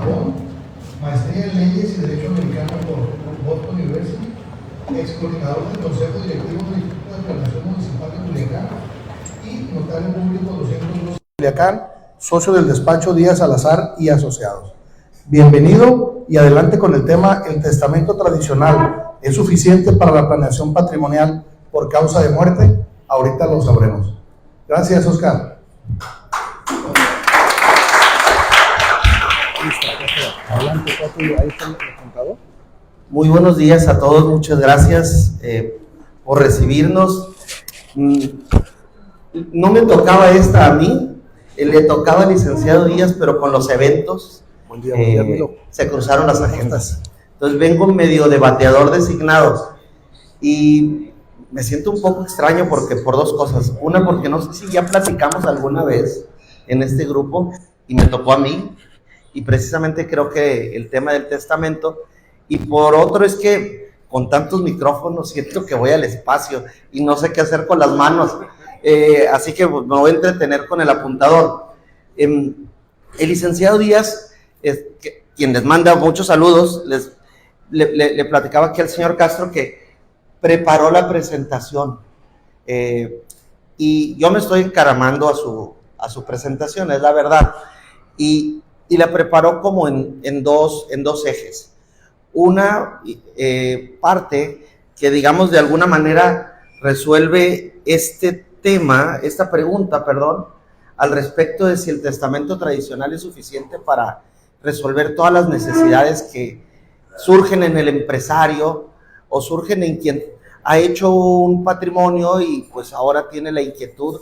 Japón, maestría en Leyes y Derecho Americano por Boston University, ex coordinador del Consejo Directivo del Instituto de Planeación Municipal de Culiacán y notario público 202 Culiacán, socio del despacho Díaz Salazar y Asociados. Bienvenido y adelante con el tema: ¿el testamento tradicional es suficiente para la planeación patrimonial por causa de muerte? Ahorita lo sabremos. Gracias, Oscar. Muy buenos días a todos, muchas gracias por recibirnos. No me tocaba esta a mí, le tocaba al licenciado Díaz, pero con los eventos se cruzaron las agendas. Entonces vengo medio de bateador designado y me siento un poco extraño porque por dos cosas. Una, porque no sé si ya platicamos alguna vez en este grupo y me tocó a mí, y precisamente creo que el tema del testamento. Y por otro es que con tantos micrófonos siento que voy al espacio y no sé qué hacer con las manos, así que me voy a entretener con el apuntador. El licenciado Díaz, quien les manda muchos saludos, le platicaba aquí al señor Castro que preparó la presentación, y yo me estoy encaramando a su presentación, es la verdad, y la preparó como en dos ejes. Una parte que, digamos, de alguna manera resuelve esta pregunta, al respecto de si el testamento tradicional es suficiente para resolver todas las necesidades que surgen en el empresario o surgen en quien ha hecho un patrimonio y pues ahora tiene la inquietud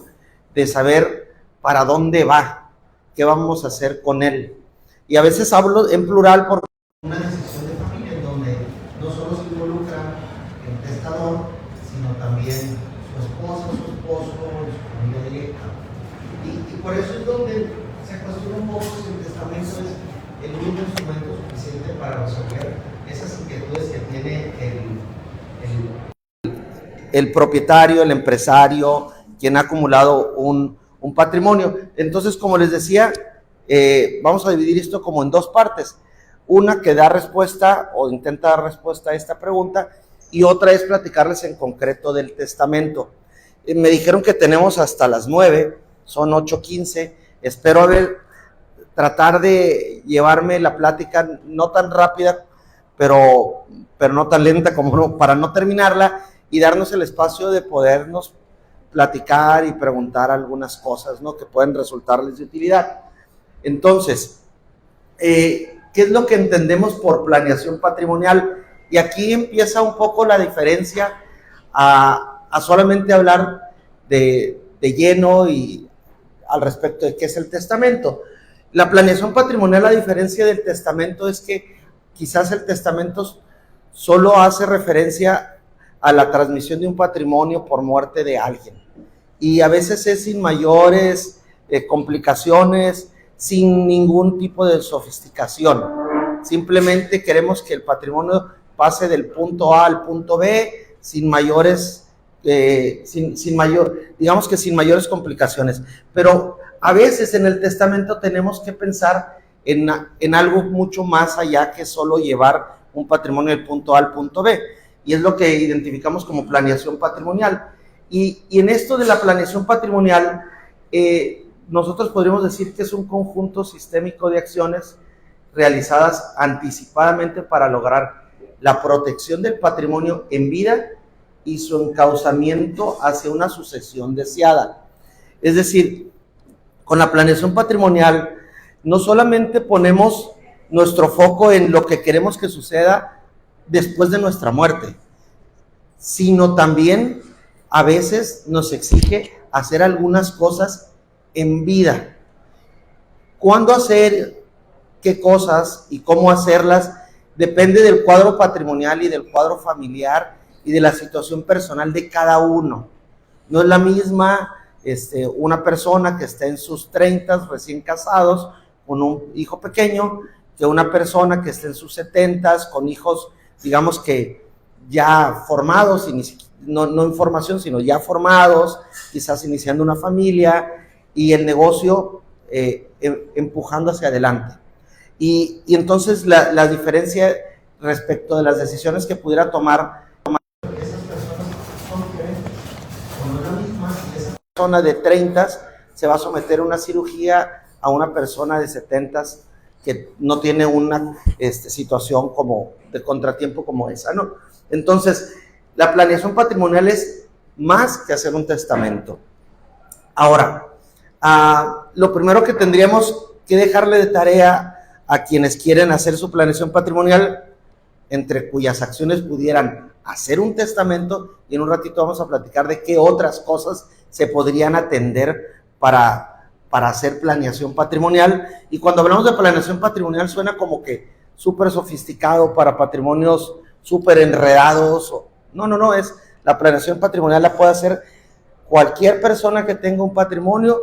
de saber para dónde va, qué vamos a hacer con él. Y a veces hablo en plural porque una decisión de familia en donde no solo se involucra el testador, sino también su esposa, su esposo, su familia directa. Y por eso es donde se cuestiona un poco si el testamento es el único instrumento suficiente para resolver esas inquietudes que tiene el propietario, el empresario, quien ha acumulado un patrimonio. Entonces, como les decía, vamos a dividir esto como en dos partes. Una que da respuesta o intenta dar respuesta a esta pregunta, y otra es platicarles en concreto del testamento. Me dijeron que tenemos hasta las 9, son 8:15. Espero tratar de llevarme la plática no tan rápida, pero no tan lenta como para no terminarla y darnos el espacio de podernos platicar y preguntar algunas cosas, ¿no?, que pueden resultarles de utilidad. Entonces, ¿qué es lo que entendemos por planeación patrimonial? Y aquí empieza un poco la diferencia a solamente hablar de lleno y al respecto de qué es el testamento. La planeación patrimonial, a diferencia del testamento, es que quizás el testamento solo hace referencia a la transmisión de un patrimonio por muerte de alguien. Y a veces es sin mayores complicaciones, sin ningún tipo de sofisticación. Simplemente queremos que el patrimonio pase del punto A al punto B sin mayores, digamos que sin mayores complicaciones. Pero a veces en el testamento tenemos que pensar en algo mucho más allá que solo llevar un patrimonio del punto A al punto B. Y es lo que identificamos como planeación patrimonial. Y en esto de la planeación patrimonial, nosotros podríamos decir que es un conjunto sistémico de acciones realizadas anticipadamente para lograr la protección del patrimonio en vida y su encauzamiento hacia una sucesión deseada. Es decir, con la planeación patrimonial no solamente ponemos nuestro foco en lo que queremos que suceda después de nuestra muerte, sino también a veces nos exige hacer algunas cosas en vida. ¿Cuándo hacer qué cosas y cómo hacerlas? Depende del cuadro patrimonial y del cuadro familiar y de la situación personal de cada uno. No es la misma una persona que está en sus 30 recién casados con un hijo pequeño que una persona que esté en sus 70 con hijos, digamos que ya formados, no en formación, sino ya formados, quizás iniciando una familia y el negocio empujando hacia adelante. Y entonces la diferencia respecto de las decisiones que pudiera tomar esas personas son diferentes. Cuando es la misma, esa persona de 30 se va a someter a una cirugía a una persona de 70 que no tiene una situación como de contratiempo como esa, ¿no? Entonces, la planeación patrimonial es más que hacer un testamento. Ahora, lo primero que tendríamos que dejarle de tarea a quienes quieren hacer su planeación patrimonial, entre cuyas acciones pudieran hacer un testamento, y en un ratito vamos a platicar de qué otras cosas se podrían atender para hacer planeación patrimonial. Y cuando hablamos de planeación patrimonial suena como que súper sofisticado para patrimonios súper enredados. No, es la planeación patrimonial la puede hacer cualquier persona que tenga un patrimonio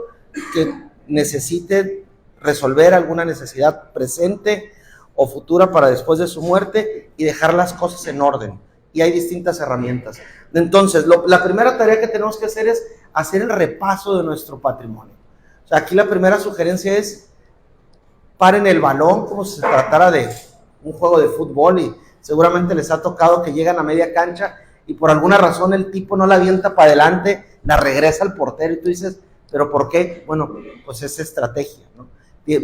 que necesite resolver alguna necesidad presente o futura para después de su muerte y dejar las cosas en orden. Y hay distintas herramientas. Entonces, la primera tarea que tenemos que hacer es hacer el repaso de nuestro patrimonio. O sea, aquí la primera sugerencia es paren el balón como si se tratara de un juego de fútbol, y seguramente les ha tocado que llegan a media cancha y por alguna razón el tipo no la avienta para adelante, la regresa al portero y tú dices, ¿pero por qué? Bueno, pues es estrategia, ¿no?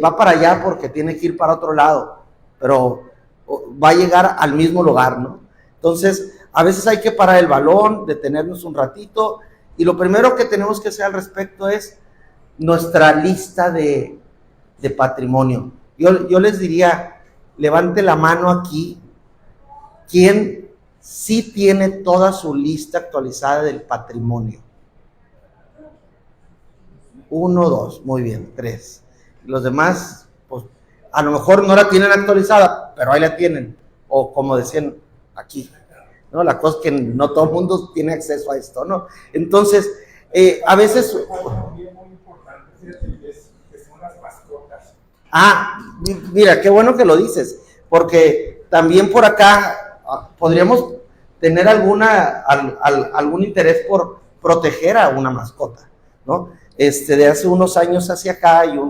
Va para allá porque tiene que ir para otro lado, pero va a llegar al mismo lugar, ¿no? Entonces, a veces hay que parar el balón, detenernos un ratito, y lo primero que tenemos que hacer al respecto es nuestra lista de patrimonio. Yo les diría, levante la mano aquí, ¿quién sí tiene toda su lista actualizada del patrimonio? 1, 2, muy bien, 3. Los demás, pues, a lo mejor no la tienen actualizada, pero ahí la tienen, o como decían aquí, ¿no? La cosa es que no todo el mundo tiene acceso a esto, ¿no? Entonces, a veces... mira, qué bueno que lo dices, porque también por acá podríamos tener algún interés por proteger a una mascota, ¿no? De hace unos años hacia acá hay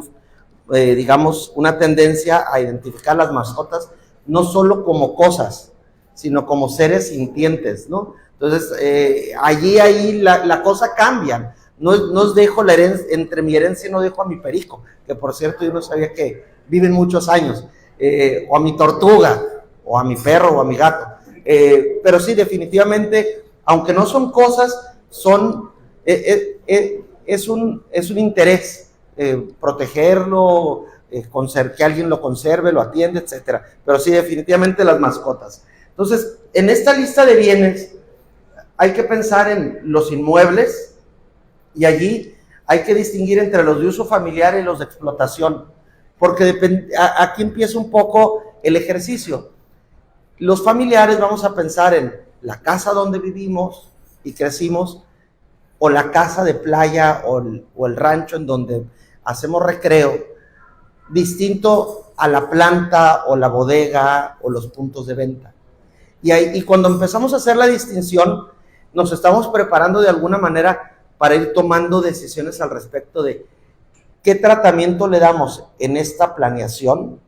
digamos, una tendencia a identificar las mascotas no solo como cosas, sino como seres sintientes, ¿no? Entonces, ahí la cosa cambia. No os dejo la herencia, entre mi herencia no dejo a mi perico, que por cierto yo no sabía que viven muchos años, o a mi tortuga, o a mi perro, o a mi gato. Pero sí, definitivamente, aunque no son cosas, es un interés protegerlo, que alguien lo conserve, lo atiende, etcétera. Pero sí, definitivamente las mascotas. Entonces, en esta lista de bienes hay que pensar en los inmuebles, y allí hay que distinguir entre los de uso familiar y los de explotación, porque aquí empieza un poco el ejercicio. Los familiares vamos a pensar en la casa donde vivimos y crecimos, o la casa de playa o el rancho en donde hacemos recreo, distinto a la planta o la bodega o los puntos de venta. Y cuando empezamos a hacer la distinción, nos estamos preparando de alguna manera para ir tomando decisiones al respecto de qué tratamiento le damos en esta planeación,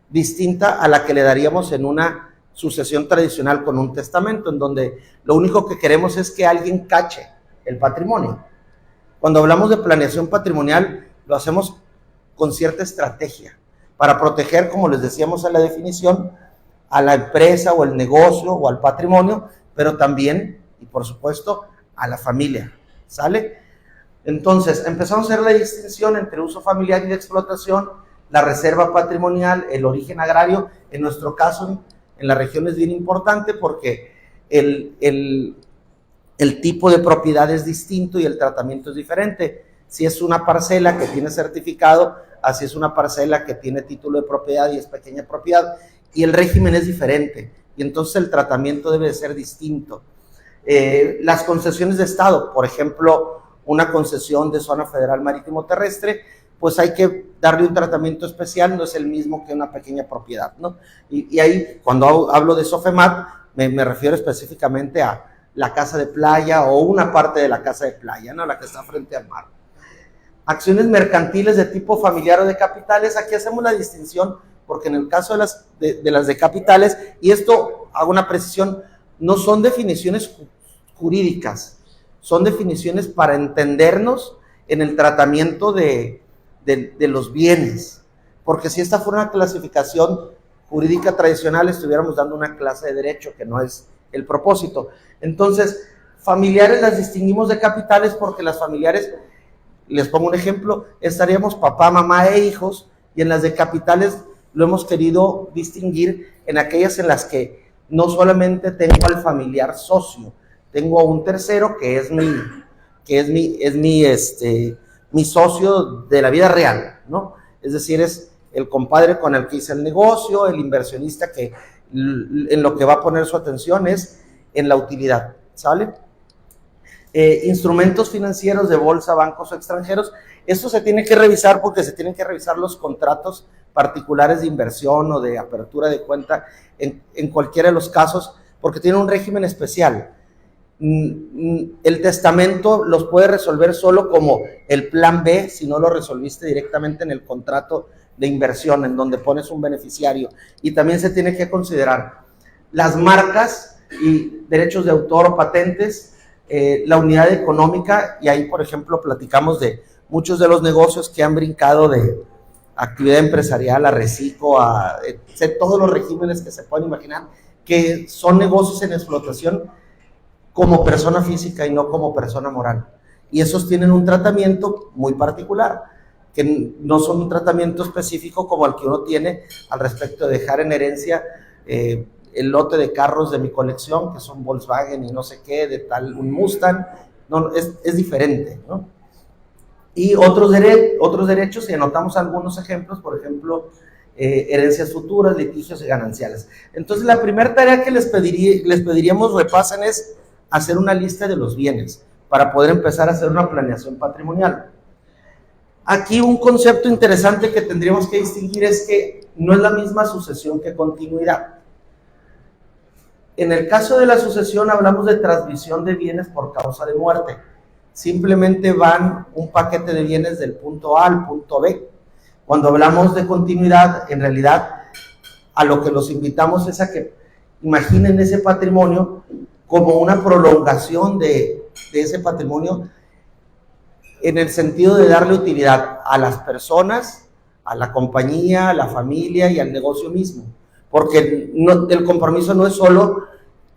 distinta a la que le daríamos en una sucesión tradicional con un testamento, en donde lo único que queremos es que alguien cache el patrimonio. Cuando hablamos de planeación patrimonial, lo hacemos con cierta estrategia, para proteger, como les decíamos en la definición, a la empresa o el negocio o al patrimonio, pero también, y por supuesto, a la familia. ¿Sale? Entonces, empezamos a hacer la distinción entre uso familiar y de explotación, la reserva patrimonial, el origen agrario. En nuestro caso, en la región es bien importante porque el tipo de propiedad es distinto y el tratamiento es diferente. Si es una parcela que tiene certificado, así es una parcela que tiene título de propiedad y es pequeña propiedad, y el régimen es diferente, y entonces el tratamiento debe de ser distinto. Las concesiones de Estado, por ejemplo, una concesión de zona federal marítimo terrestre, pues hay que darle un tratamiento especial, no es el mismo que una pequeña propiedad, ¿no? Y ahí, cuando hablo de SOFEMAT, me refiero específicamente a la casa de playa o una parte de la casa de playa, ¿no? La que está frente al mar. Acciones mercantiles de tipo familiar o de capitales, aquí hacemos la distinción porque en el caso de las de capitales, y esto hago una precisión, no son definiciones jurídicas, son definiciones para entendernos en el tratamiento de los bienes, porque si esta fuera una clasificación jurídica tradicional, estuviéramos dando una clase de derecho, que no es el propósito. Entonces, familiares las distinguimos de capitales porque las familiares, les pongo un ejemplo, estaríamos papá, mamá e hijos, y en las de capitales lo hemos querido distinguir en aquellas en las que no solamente tengo al familiar socio, tengo a un tercero que es mi socio de la vida real, ¿no? Es decir, es el compadre con el que hice el negocio, el inversionista que en lo que va a poner su atención es en la utilidad, ¿sale? Instrumentos financieros de bolsa, bancos o extranjeros, esto se tiene que revisar porque se tienen que revisar los contratos particulares de inversión o de apertura de cuenta en cualquiera de los casos, porque tiene un régimen especial. El testamento los puede resolver solo como el plan B si no lo resolviste directamente en el contrato de inversión en donde pones un beneficiario, y también se tiene que considerar las marcas y derechos de autor o patentes, la unidad económica, y ahí por ejemplo platicamos de muchos de los negocios que han brincado de actividad empresarial a reciclo, a todos los regímenes que se pueden imaginar, que son negocios en explotación como persona física y no como persona moral, y esos tienen un tratamiento muy particular, que no son un tratamiento específico como el que uno tiene al respecto de dejar en herencia el lote de carros de mi colección, que son Volkswagen y no sé qué, de tal, un Mustang, no, es diferente, ¿no? Y otros derechos, y anotamos algunos ejemplos, por ejemplo, herencias futuras, litigios y gananciales. Entonces, la primera tarea que les pediríamos repasen es hacer una lista de los bienes, para poder empezar a hacer una planeación patrimonial. Aquí un concepto interesante que tendríamos que distinguir es que no es la misma sucesión que continuidad. En el caso de la sucesión hablamos de transmisión de bienes por causa de muerte. Simplemente van un paquete de bienes del punto A al punto B. Cuando hablamos de continuidad, en realidad a lo que los invitamos es a que imaginen ese patrimonio como una prolongación de ese patrimonio, en el sentido de darle utilidad a las personas, a la compañía, a la familia y al negocio mismo, porque el compromiso no es solo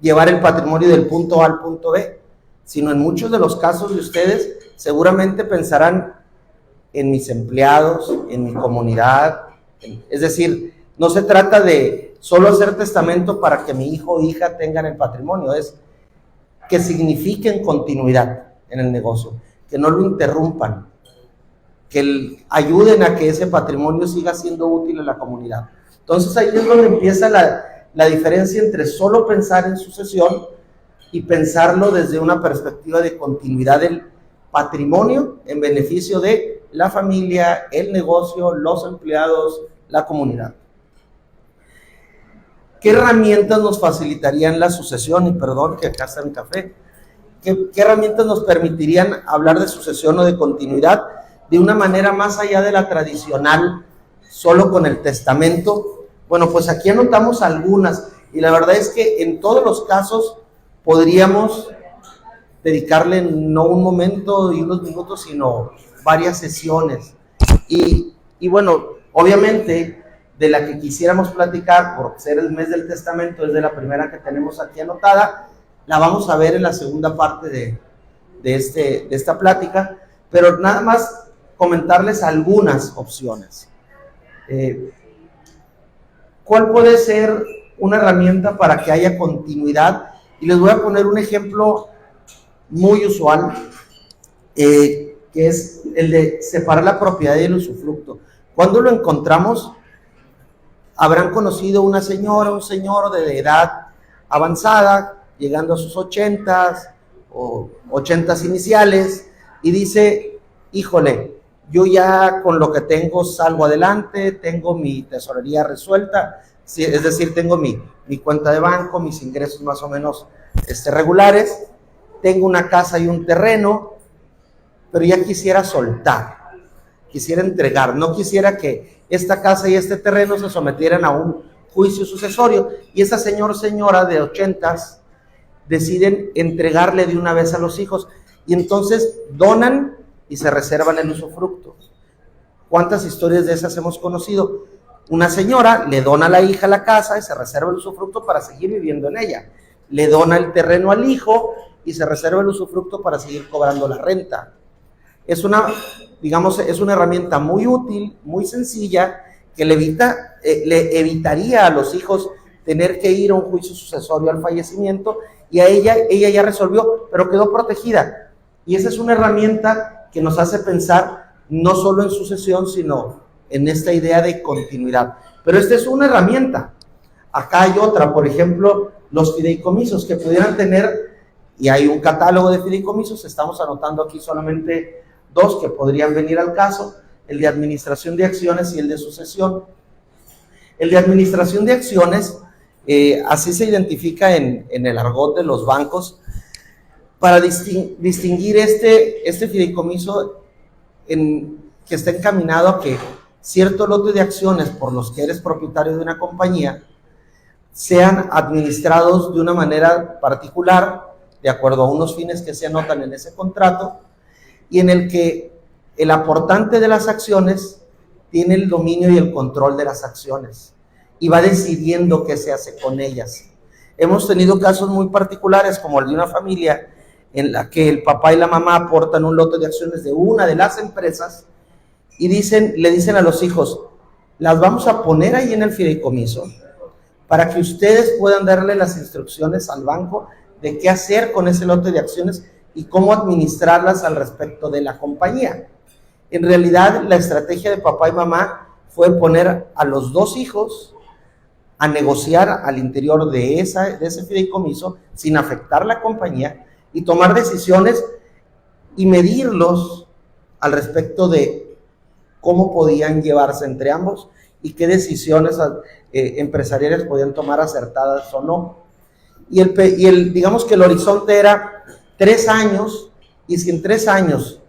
llevar el patrimonio del punto A al punto B, sino en muchos de los casos de ustedes seguramente pensarán en mis empleados, en mi comunidad, es decir, no se trata de solo hacer testamento para que mi hijo o hija tengan el patrimonio, es que signifiquen continuidad en el negocio, que no lo interrumpan, que ayuden a que ese patrimonio siga siendo útil a la comunidad. Entonces ahí es donde empieza la diferencia entre solo pensar en sucesión y pensarlo desde una perspectiva de continuidad del patrimonio en beneficio de la familia, el negocio, los empleados, la comunidad. ¿Qué herramientas nos facilitarían la sucesión? Y perdón que acá está mi café. ¿Qué herramientas nos permitirían hablar de sucesión o de continuidad de una manera más allá de la tradicional, solo con el testamento? Bueno, pues aquí anotamos algunas, y la verdad es que en todos los casos podríamos dedicarle no un momento y unos minutos, sino varias sesiones. Y bueno, obviamente de la que quisiéramos platicar, por ser el mes del testamento, es de la primera que tenemos aquí anotada, la vamos a ver en la segunda parte de esta plática, pero nada más comentarles algunas opciones. ¿Cuál puede ser una herramienta para que haya continuidad? Y les voy a poner un ejemplo muy usual, que es el de separar la propiedad y el usufructo. ¿Cuándo lo encontramos? Habrán conocido una señora, un señor de edad avanzada, llegando a sus 80s o 80s iniciales, y dice, híjole, yo ya con lo que tengo salgo adelante, tengo mi tesorería resuelta, es decir, tengo mi cuenta de banco, mis ingresos más o menos regulares, tengo una casa y un terreno, pero ya quisiera soltar, quisiera entregar, no quisiera que esta casa y este terreno se sometieran a un juicio sucesorio, y esa señora de 80 deciden entregarle de una vez a los hijos, y entonces donan y se reservan el usufructo. ¿Cuántas historias de esas hemos conocido? Una señora le dona a la hija la casa y se reserva el usufructo para seguir viviendo en ella. Le dona el terreno al hijo y se reserva el usufructo para seguir cobrando la renta. Es una herramienta muy útil, muy sencilla, que le evitaría a los hijos tener que ir a un juicio sucesorio al fallecimiento, y a ella ya resolvió, pero quedó protegida. Y esa es una herramienta que nos hace pensar no solo en sucesión, sino en esta idea de continuidad. Pero esta es una herramienta. Acá hay otra, por ejemplo, los fideicomisos que pudieran tener, y hay un catálogo de fideicomisos, estamos anotando aquí solamente 2 que podrían venir al caso: el de administración de acciones y el de sucesión. El de administración de acciones, así se identifica en el argot de los bancos, para distinguir este fideicomiso que está encaminado a que cierto lote de acciones por los que eres propietario de una compañía sean administrados de una manera particular, de acuerdo a unos fines que se anotan en ese contrato, y en el que el aportante de las acciones tiene el dominio y el control de las acciones y va decidiendo qué se hace con ellas. Hemos tenido casos muy particulares, como el de una familia en la que el papá y la mamá aportan un lote de acciones de una de las empresas y le dicen a los hijos: las vamos a poner ahí en el fideicomiso para que ustedes puedan darle las instrucciones al banco de qué hacer con ese lote de acciones y cómo administrarlas al respecto de la compañía. En realidad, la estrategia de papá y mamá fue poner a los 2 hijos a negociar al interior de ese fideicomiso sin afectar la compañía, y tomar decisiones y medirlos al respecto de cómo podían llevarse entre ambos y qué decisiones empresariales podían tomar, acertadas o no. Y digamos que el horizonte era 3 años, y si en 3 años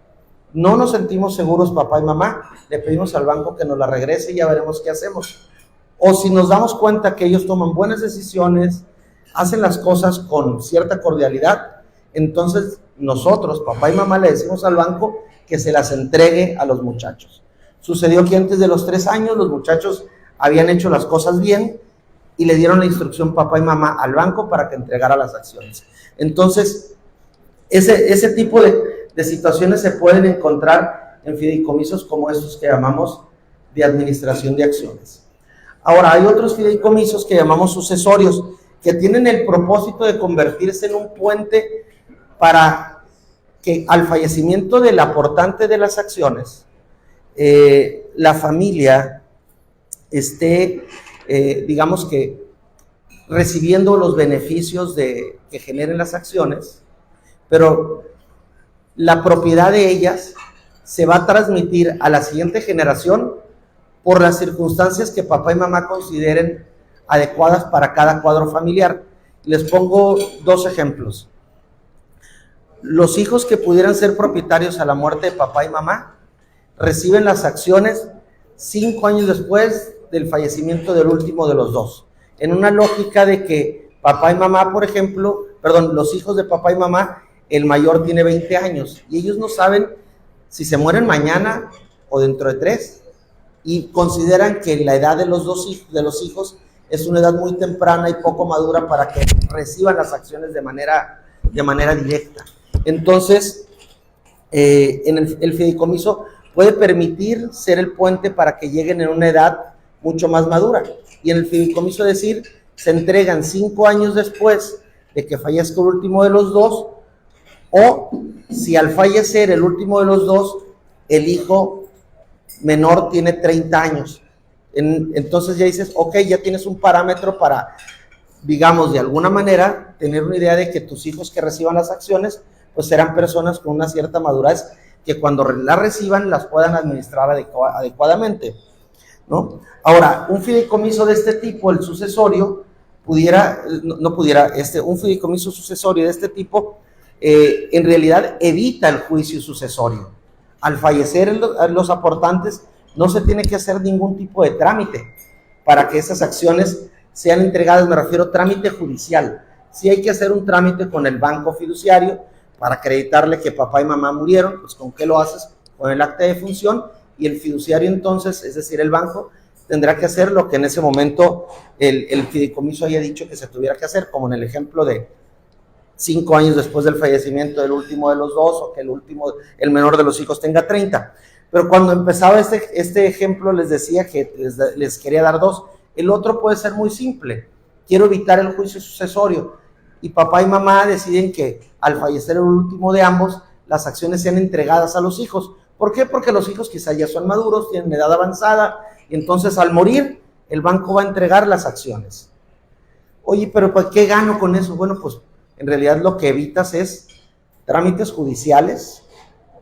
no nos sentimos seguros papá y mamá, le pedimos al banco que nos la regrese y ya veremos qué hacemos. O si nos damos cuenta que ellos toman buenas decisiones, hacen las cosas con cierta cordialidad, entonces nosotros, papá y mamá, le decimos al banco que se las entregue a los muchachos. Sucedió que antes de los 3 años los muchachos habían hecho las cosas bien y le dieron la instrucción papá y mamá al banco para que entregara las acciones. Entonces, ese tipo de situaciones se pueden encontrar en fideicomisos como estos que llamamos de administración de acciones. Ahora, hay otros fideicomisos que llamamos sucesorios, que tienen el propósito de convertirse en un puente para que al fallecimiento del aportante de las acciones, la familia esté, digamos que, recibiendo los beneficios que generen las acciones, pero la propiedad de ellas se va a transmitir a la siguiente generación por las circunstancias que papá y mamá consideren adecuadas para cada cuadro familiar. Les pongo 2 ejemplos. Los hijos que pudieran ser propietarios a la muerte de papá y mamá reciben las acciones 5 años después del fallecimiento del último de los 2, en una lógica de que papá y mamá, por ejemplo, los hijos de papá y mamá, el mayor tiene 20 años y ellos no saben si se mueren mañana o dentro de 3, y consideran que la edad de los hijos es una edad muy temprana y poco madura para que reciban las acciones de manera directa. Entonces, el fideicomiso puede permitir ser el puente para que lleguen en una edad mucho más madura. Y en el fideicomiso decir, se entregan 5 años después de que fallezca el último de los 2, o si al fallecer el último de los 2, el hijo menor tiene 30 años. Entonces ya dices, ok, ya tienes un parámetro para, digamos, de alguna manera, tener una idea de que tus hijos que reciban las acciones, pues serán personas con una cierta madurez, que cuando las reciban las puedan administrar adecuadamente, ¿no? Ahora, un fideicomiso de este tipo, el sucesorio, un fideicomiso sucesorio de este tipo, en realidad evita el juicio sucesorio. Al fallecer los aportantes, no se tiene que hacer ningún tipo de trámite para que esas acciones sean entregadas, me refiero a trámite judicial. Sí hay que hacer un trámite con el banco fiduciario para acreditarle que papá y mamá murieron, pues ¿con qué lo haces? Con el acta de función, y el fiduciario entonces, es decir, el banco, tendrá que hacer lo que en ese momento el fideicomiso haya dicho que se tuviera que hacer, como en el ejemplo de 5 años después del fallecimiento del último de los dos, o que el menor de los hijos tenga 30. Pero cuando empezaba este ejemplo les decía que les quería dar 2. El otro puede ser muy simple. Quiero evitar el juicio sucesorio y papá y mamá deciden que al fallecer el último de ambos, las acciones sean entregadas a los hijos. ¿Por qué? Porque los hijos quizá ya son maduros, tienen edad avanzada, y entonces al morir el banco va a entregar las acciones. Oye, pero ¿qué gano con eso? Bueno, pues en realidad lo que evitas es trámites judiciales,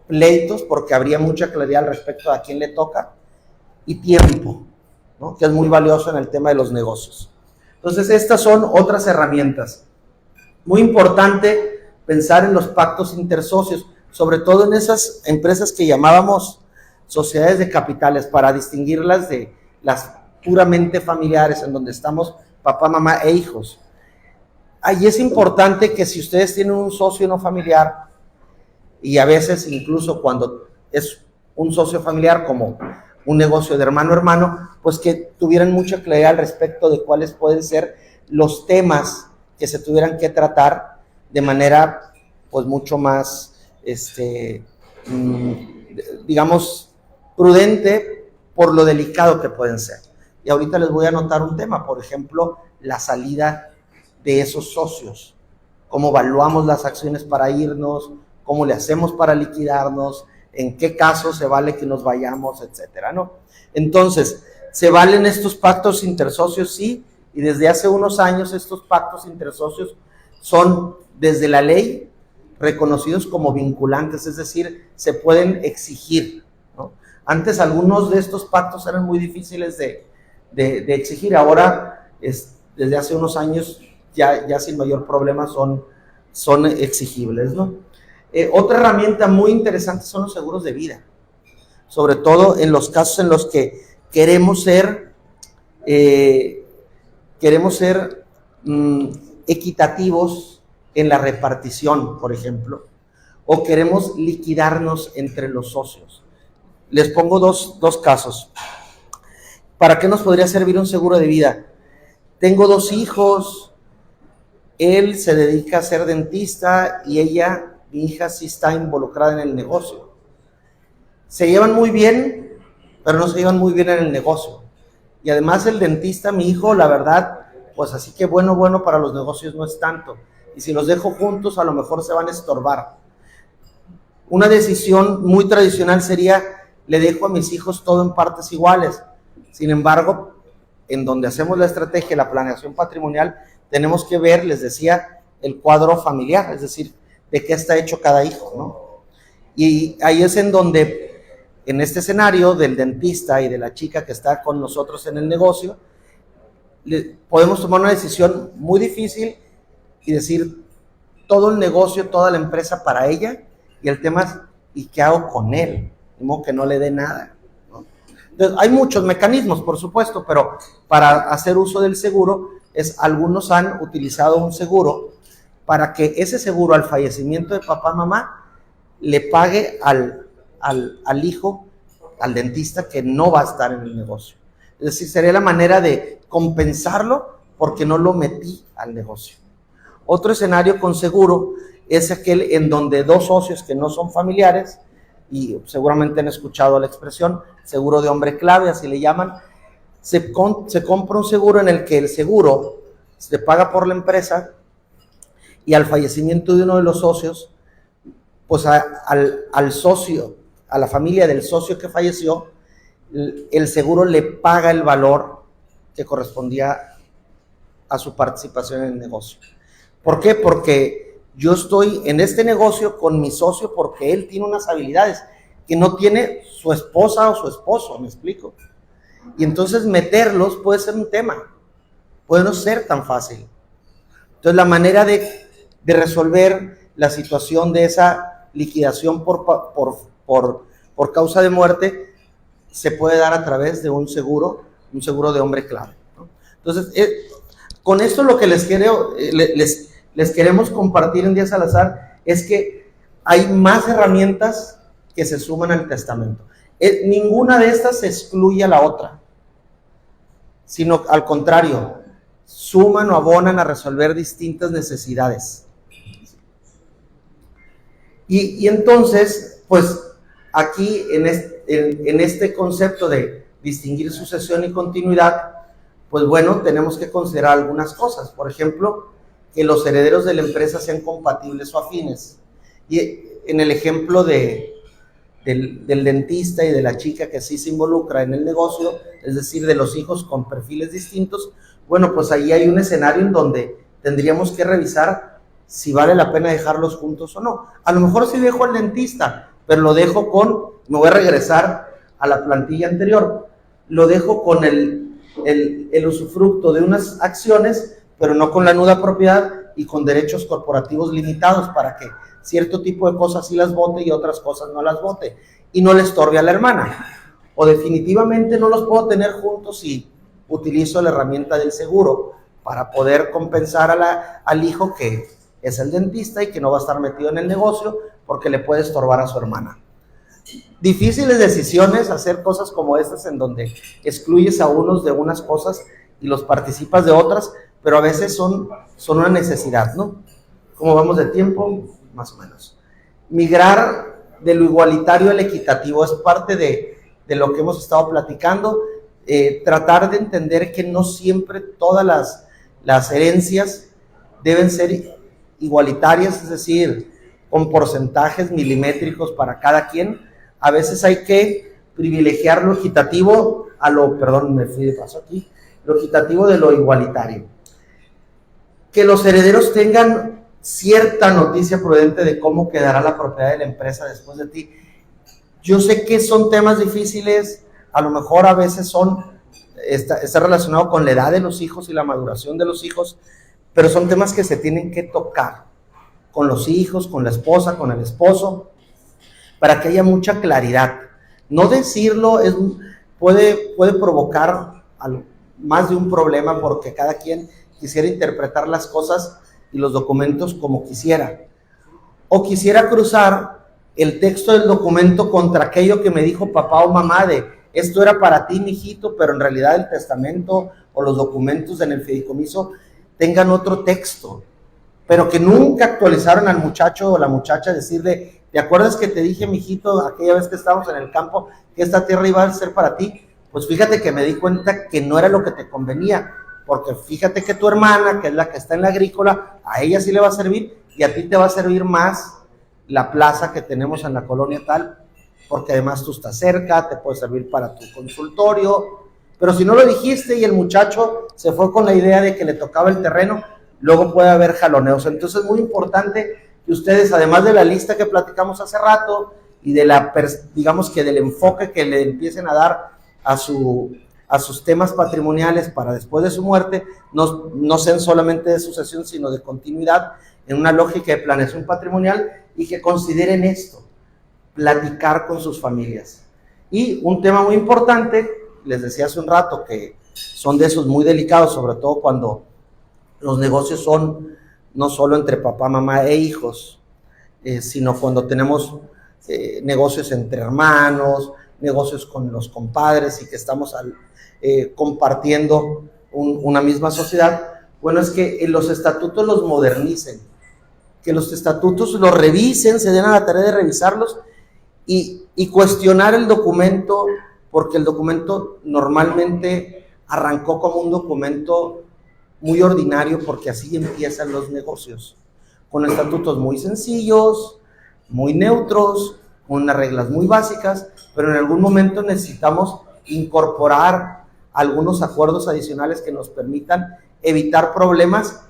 pleitos, porque habría mucha claridad al respecto a quién le toca, y tiempo, ¿no? Que es muy valioso en el tema de los negocios. Entonces, estas son otras herramientas. Muy importante pensar en los pactos intersocios, sobre todo en esas empresas que llamábamos sociedades de capitales, para distinguirlas de las puramente familiares, en donde estamos papá, mamá e hijos. Ahí es importante que si ustedes tienen un socio no familiar, y a veces incluso cuando es un socio familiar como un negocio de hermano a hermano, pues que tuvieran mucha claridad al respecto de cuáles pueden ser los temas que se tuvieran que tratar de manera pues mucho más, digamos, prudente por lo delicado que pueden ser. Y ahorita les voy a anotar un tema, por ejemplo, la salida de esos socios, cómo evaluamos las acciones para irnos, cómo le hacemos para liquidarnos, en qué caso se vale que nos vayamos, etcétera, ¿no? Entonces, ¿se valen estos pactos intersocios? Sí, y desde hace unos años estos pactos intersocios son, desde la ley, reconocidos como vinculantes, es decir, se pueden exigir, ¿no? Antes algunos de estos pactos eran muy difíciles de exigir, ahora desde hace unos años ya sin mayor problema son exigibles, ¿no? Otra herramienta muy interesante son los seguros de vida, sobre todo en los casos en los que queremos ser equitativos en la repartición, por ejemplo, o queremos liquidarnos entre los socios. Les pongo dos casos. ¿Para qué nos podría servir un seguro de vida? Tengo 2 hijos, él se dedica a ser dentista y mi hija sí está involucrada en el negocio. Se llevan muy bien, pero no se llevan muy bien en el negocio. Y además el dentista, mi hijo, la verdad, pues así que bueno para los negocios no es tanto. Y si los dejo juntos, a lo mejor se van a estorbar. Una decisión muy tradicional sería, le dejo a mis hijos todo en partes iguales. Sin embargo, en donde hacemos la estrategia, la planeación patrimonial, tenemos que ver, les decía, el cuadro familiar, es decir, de qué está hecho cada hijo, ¿no? Y ahí es en donde, en este escenario del dentista y de la chica que está con nosotros en el negocio, podemos tomar una decisión muy difícil y decir, todo el negocio, toda la empresa para ella, y el tema es, ¿y qué hago con él? De modo que no le dé nada, ¿no? Entonces, hay muchos mecanismos, por supuesto, pero para hacer uso del seguro, algunos han utilizado un seguro para que ese seguro al fallecimiento de papá, mamá, le pague al hijo, al dentista que no va a estar en el negocio. Es decir, sería la manera de compensarlo porque no lo metí al negocio. Otro escenario con seguro es aquel en donde 2 socios que no son familiares, y seguramente han escuchado la expresión, seguro de hombre clave, así le llaman, se compra un seguro en el que el seguro se paga por la empresa y al fallecimiento de uno de los socios, pues al socio, a la familia del socio que falleció, el seguro le paga el valor que correspondía a su participación en el negocio. ¿Por qué? Porque yo estoy en este negocio con mi socio porque él tiene unas habilidades que no tiene su esposa o su esposo, ¿me explico? Y entonces meterlos puede ser un tema, puede no ser tan fácil. Entonces la manera de resolver la situación de esa liquidación por causa de muerte se puede dar a través de un seguro de hombre clave, ¿no? Entonces, con esto lo que les queremos compartir en Díaz Salazar es que hay más herramientas que se suman al testamento. Ninguna de estas excluye a la otra, sino al contrario, suman o abonan a resolver distintas necesidades. Y entonces, pues aquí en este concepto de distinguir sucesión y continuidad, pues bueno, tenemos que considerar algunas cosas. Por ejemplo, que los herederos de la empresa sean compatibles o afines. Y en el ejemplo del dentista y de la chica que sí se involucra en el negocio, es decir, de los hijos con perfiles distintos, bueno, pues ahí hay un escenario en donde tendríamos que revisar si vale la pena dejarlos juntos o no. A lo mejor sí dejo al dentista, pero lo dejo me voy a regresar a la plantilla anterior, lo dejo con el usufructo de unas acciones, pero no con la nuda propiedad y con derechos corporativos limitados para que cierto tipo de cosas sí las vote y otras cosas no las vote y no le estorbe a la hermana. O definitivamente no los puedo tener juntos y utilizo la herramienta del seguro para poder compensar al hijo que es el dentista y que no va a estar metido en el negocio porque le puede estorbar a su hermana. Difíciles decisiones hacer cosas como estas en donde excluyes a unos de unas cosas y los participas de otras, pero a veces son una necesidad, ¿no? ¿Cómo vamos de tiempo? Más o menos. Migrar de lo igualitario al equitativo es parte de lo que hemos estado platicando. Tratar de entender que no siempre todas las herencias deben ser igualitarias, es decir, con porcentajes milimétricos para cada quien. A veces hay que privilegiar lo equitativo lo equitativo de lo igualitario. Que los herederos tengan cierta noticia prudente de cómo quedará la propiedad de la empresa después de ti. Yo sé que son temas difíciles, a lo mejor a veces está relacionado con la edad de los hijos y la maduración de los hijos, pero son temas que se tienen que tocar con los hijos, con la esposa, con el esposo, para que haya mucha claridad. No decirlo puede provocar más de un problema porque cada quien quisiera interpretar las cosas y los documentos como quisiera. O quisiera cruzar el texto del documento contra aquello que me dijo papá o mamá de esto era para ti, mijito, pero en realidad el testamento o los documentos en el fideicomiso tengan otro texto, pero que nunca actualizaron al muchacho o la muchacha decirle, ¿te acuerdas que te dije, mijito, aquella vez que estábamos en el campo, que esta tierra iba a ser para ti? Pues fíjate que me di cuenta que no era lo que te convenía, porque fíjate que tu hermana, que es la que está en la agrícola, a ella sí le va a servir y a ti te va a servir más la plaza que tenemos en la colonia tal, porque además tú estás cerca, te puede servir para tu consultorio, pero si no lo dijiste y el muchacho se fue con la idea de que le tocaba el terreno, luego puede haber jaloneos. Entonces es muy importante que ustedes, además de la lista que platicamos hace rato y de digamos que del enfoque que le empiecen a dar a sus temas patrimoniales para después de su muerte, no sean solamente de sucesión, sino de continuidad en una lógica de planeación patrimonial y que consideren esto, platicar con sus familias. Y un tema muy importante, les decía hace un rato que son de esos muy delicados, sobre todo cuando los negocios son no solo entre papá, mamá e hijos, sino cuando tenemos negocios entre hermanos, negocios con los compadres y que estamos compartiendo una misma sociedad. Bueno, es que los estatutos los modernicen, que los estatutos los revisen, se den a la tarea de revisarlos y cuestionar el documento, porque el documento normalmente arrancó como un documento muy ordinario, porque así empiezan los negocios, con estatutos muy sencillos, muy neutros, con unas reglas muy básicas, pero en algún momento necesitamos incorporar algunos acuerdos adicionales que nos permitan evitar problemas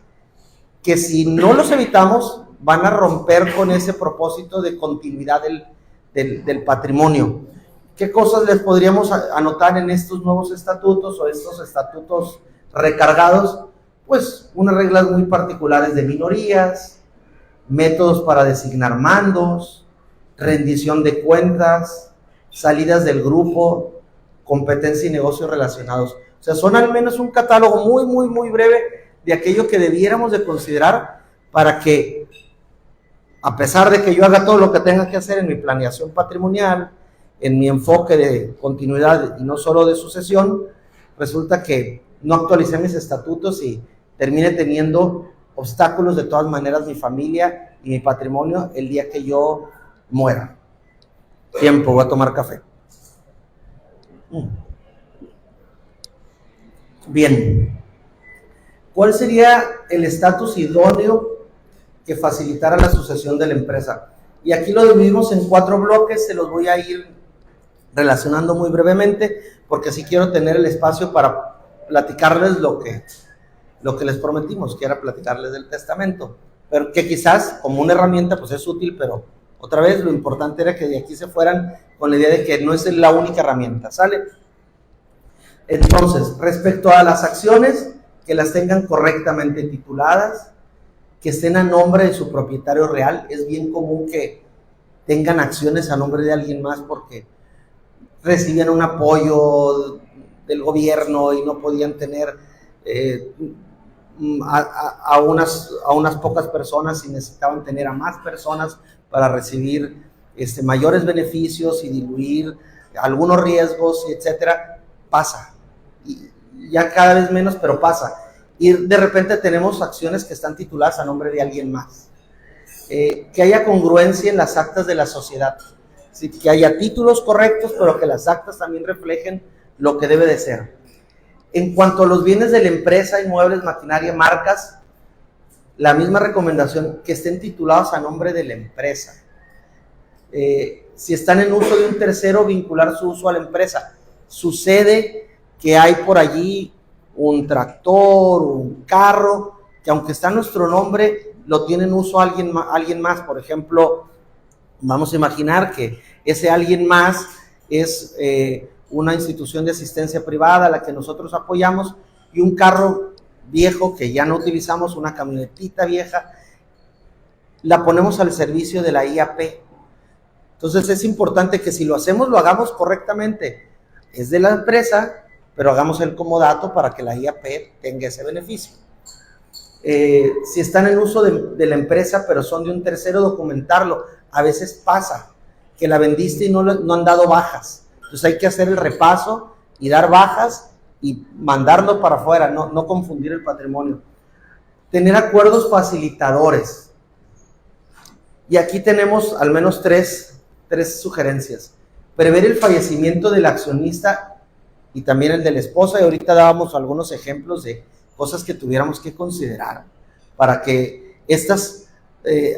que si no los evitamos van a romper con ese propósito de continuidad del patrimonio. ¿Qué cosas les podríamos anotar en estos nuevos estatutos o estos estatutos recargados? Pues unas reglas muy particulares de minorías, métodos para designar mandos, rendición de cuentas, salidas del grupo, competencia y negocios relacionados. O sea, son al menos un catálogo muy, muy, muy breve de aquello que debiéramos de considerar para que, a pesar de que yo haga todo lo que tenga que hacer en mi planeación patrimonial, en mi enfoque de continuidad y no solo de sucesión, resulta que no actualicé mis estatutos y termine teniendo obstáculos de todas maneras mi familia y mi patrimonio el día que yo muera. Tiempo, voy a tomar café. Bien, ¿cuál sería el estatus idóneo que facilitara la sucesión de la empresa? Y aquí lo dividimos en 4 bloques, se los voy a ir relacionando muy brevemente, porque sí quiero tener el espacio para platicarles lo que les prometimos, que era platicarles del testamento, pero que quizás como una herramienta pues es útil, pero otra vez lo importante era que de aquí se fueran con la idea de que no es la única herramienta, ¿sale? Entonces, respecto a las acciones, que las tengan correctamente tituladas, que estén a nombre de su propietario real. Es bien común que tengan acciones a nombre de alguien más porque recibían un apoyo del gobierno y no podían tener a unas pocas personas y necesitaban tener a más personas para recibir mayores beneficios y diluir algunos riesgos, etcétera. Pasa, y ya cada vez menos, pero pasa. Y de repente tenemos acciones que están tituladas a nombre de alguien más. Que haya congruencia en las actas de la sociedad, ¿sí? Que haya títulos correctos, pero que las actas también reflejen lo que debe de ser. En cuanto a los bienes de la empresa, inmuebles, maquinaria, marcas, la misma recomendación, que estén titulados a nombre de la empresa. Si están en uso de un tercero, vincular su uso a la empresa. Sucede que hay por allí un tractor, un carro, que aunque está nuestro nombre, lo tiene en uso alguien más. Por ejemplo, vamos a imaginar que ese alguien más es una institución de asistencia privada a la que nosotros apoyamos, y un carro viejo que ya no utilizamos, una camionetita vieja, la ponemos al servicio de la IAP. Entonces es importante que si lo hacemos, lo hagamos correctamente. Es de la empresa, pero hagamos el comodato para que la IAP tenga ese beneficio. Si están en uso de la empresa, pero son de un tercero, documentarlo. A veces pasa que la vendiste y no han dado bajas. Entonces hay que hacer el repaso y dar bajas y mandarlo para afuera, no confundir el patrimonio. Tener acuerdos facilitadores. Y aquí tenemos al menos tres sugerencias. Prever el fallecimiento del accionista y también el de la esposa, y ahorita dábamos algunos ejemplos de cosas que tuviéramos que considerar para que estas,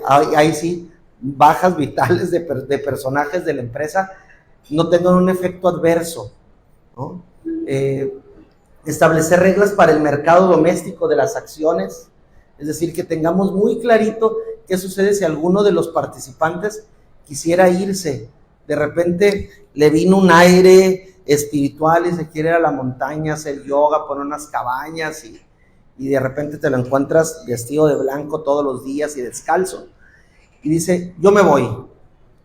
ahí sí, bajas vitales de personajes de la empresa no tengan un efecto adverso, ¿no? Establecer reglas para el mercado doméstico de las acciones, es decir, que tengamos muy clarito qué sucede si alguno de los participantes quisiera irse. De repente le vino un aire espiritual y se quiere ir a la montaña, hacer yoga, poner unas cabañas y de repente te lo encuentras vestido de blanco todos los días y descalzo. Y dice, yo me voy.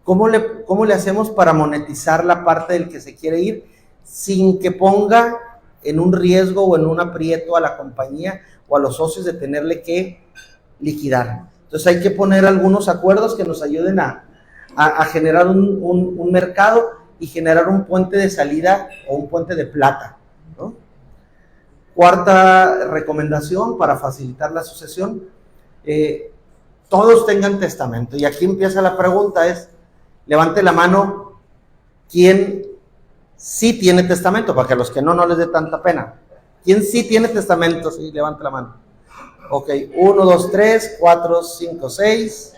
¿Cómo le hacemos para monetizar la parte del que se quiere ir sin que ponga en un riesgo o en un aprieto a la compañía o a los socios de tenerle que liquidar? Entonces hay que poner algunos acuerdos que nos ayuden a generar un mercado y generar un puente de salida o un puente de plata, ¿no? Cuarta recomendación para facilitar la sucesión, todos tengan testamento. Y aquí empieza la pregunta, levante la mano ¿quién sí tiene testamento? Para que a los que no les dé tanta pena. ¿Quién sí tiene testamento? Sí, levante la mano. Ok, 1, 2, 3, 4, 5, 6.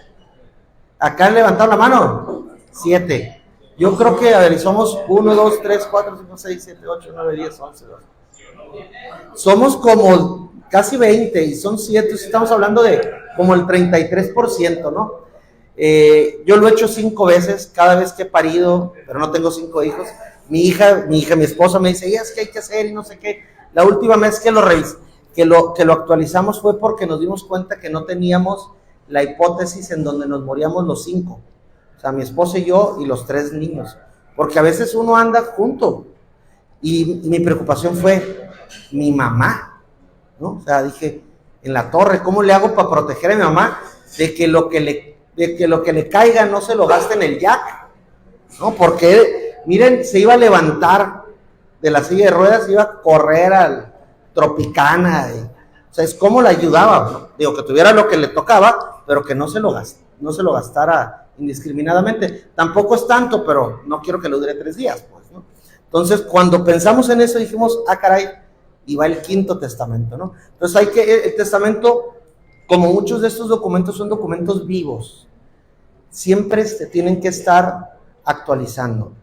Acá han levantado la mano 7. Yo creo que, a ver, somos 1, 2, 3, 4, 5, 6, 7, 8, 9, 10, 11, 12. Somos como casi 20 y son 7, estamos hablando de como el 33%, ¿no? Yo lo he hecho 5 veces, cada vez que he parido, pero no tengo 5 hijos. Mi esposa me dice, es que hay que hacer y no sé qué. La última vez que lo revisé, que lo actualizamos fue porque nos dimos cuenta que no teníamos la hipótesis en donde nos moríamos los 5. O sea, mi esposa y yo y los 3 niños. Porque a veces uno anda junto Y mi preocupación fue mi mamá, ¿no? O sea, dije, en la torre, ¿cómo le hago para proteger a mi mamá de que lo que le caiga no se lo gaste en el jack? ¿No? Porque, miren, se iba a levantar de la silla de ruedas, iba a correr al Tropicana. O sea, es como la ayudaba, ¿no? Digo, que tuviera lo que le tocaba, pero que no se lo gastara indiscriminadamente. Tampoco es tanto, pero no quiero que lo dure 3 días, pues, ¿no? Entonces, cuando pensamos en eso, dijimos, caray, y va el quinto testamento, ¿no? Entonces el testamento, como muchos de estos documentos, son documentos vivos. Siempre se tienen que estar actualizando.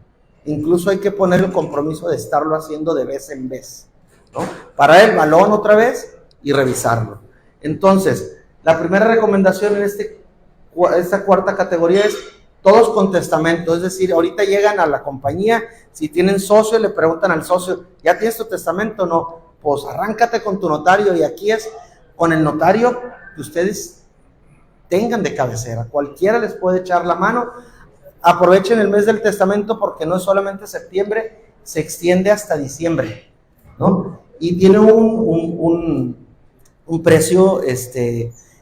Incluso hay que poner el compromiso de estarlo haciendo de vez en vez, ¿no? Parar el balón otra vez y revisarlo. Entonces, la primera recomendación en esta cuarta categoría es todos con testamento. Es decir, ahorita llegan a la compañía, si tienen socio, le preguntan al socio, ¿ya tienes tu testamento? No, pues arráncate con tu notario, y aquí es con el notario que ustedes tengan de cabecera. Cualquiera les puede echar la mano. Aprovechen el mes del testamento porque no es solamente septiembre, se extiende hasta diciembre, ¿no? Y tiene un precio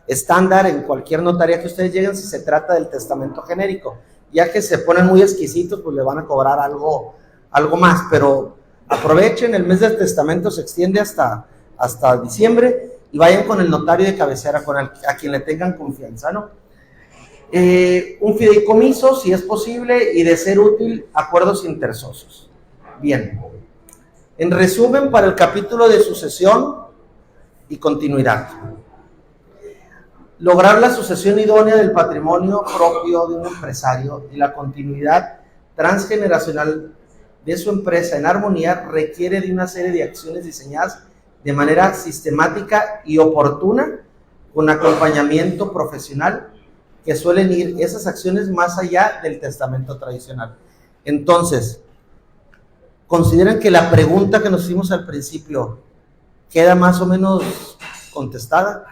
estándar en cualquier notaría que ustedes lleguen si se trata del testamento genérico. Ya que se ponen muy exquisitos, pues le van a cobrar algo más, pero aprovechen, el mes del testamento se extiende hasta diciembre, y vayan con el notario de cabecera, a quien le tengan confianza, ¿no? Un fideicomiso, si es posible, y de ser útil, acuerdos intersocios. Bien, en resumen, para el capítulo de sucesión y continuidad, lograr la sucesión idónea del patrimonio propio de un empresario y la continuidad transgeneracional de su empresa en armonía requiere de una serie de acciones diseñadas de manera sistemática y oportuna, con acompañamiento profesional, que suelen ir esas acciones más allá del testamento tradicional. Entonces, ¿consideran que la pregunta que nos hicimos al principio queda más o menos contestada?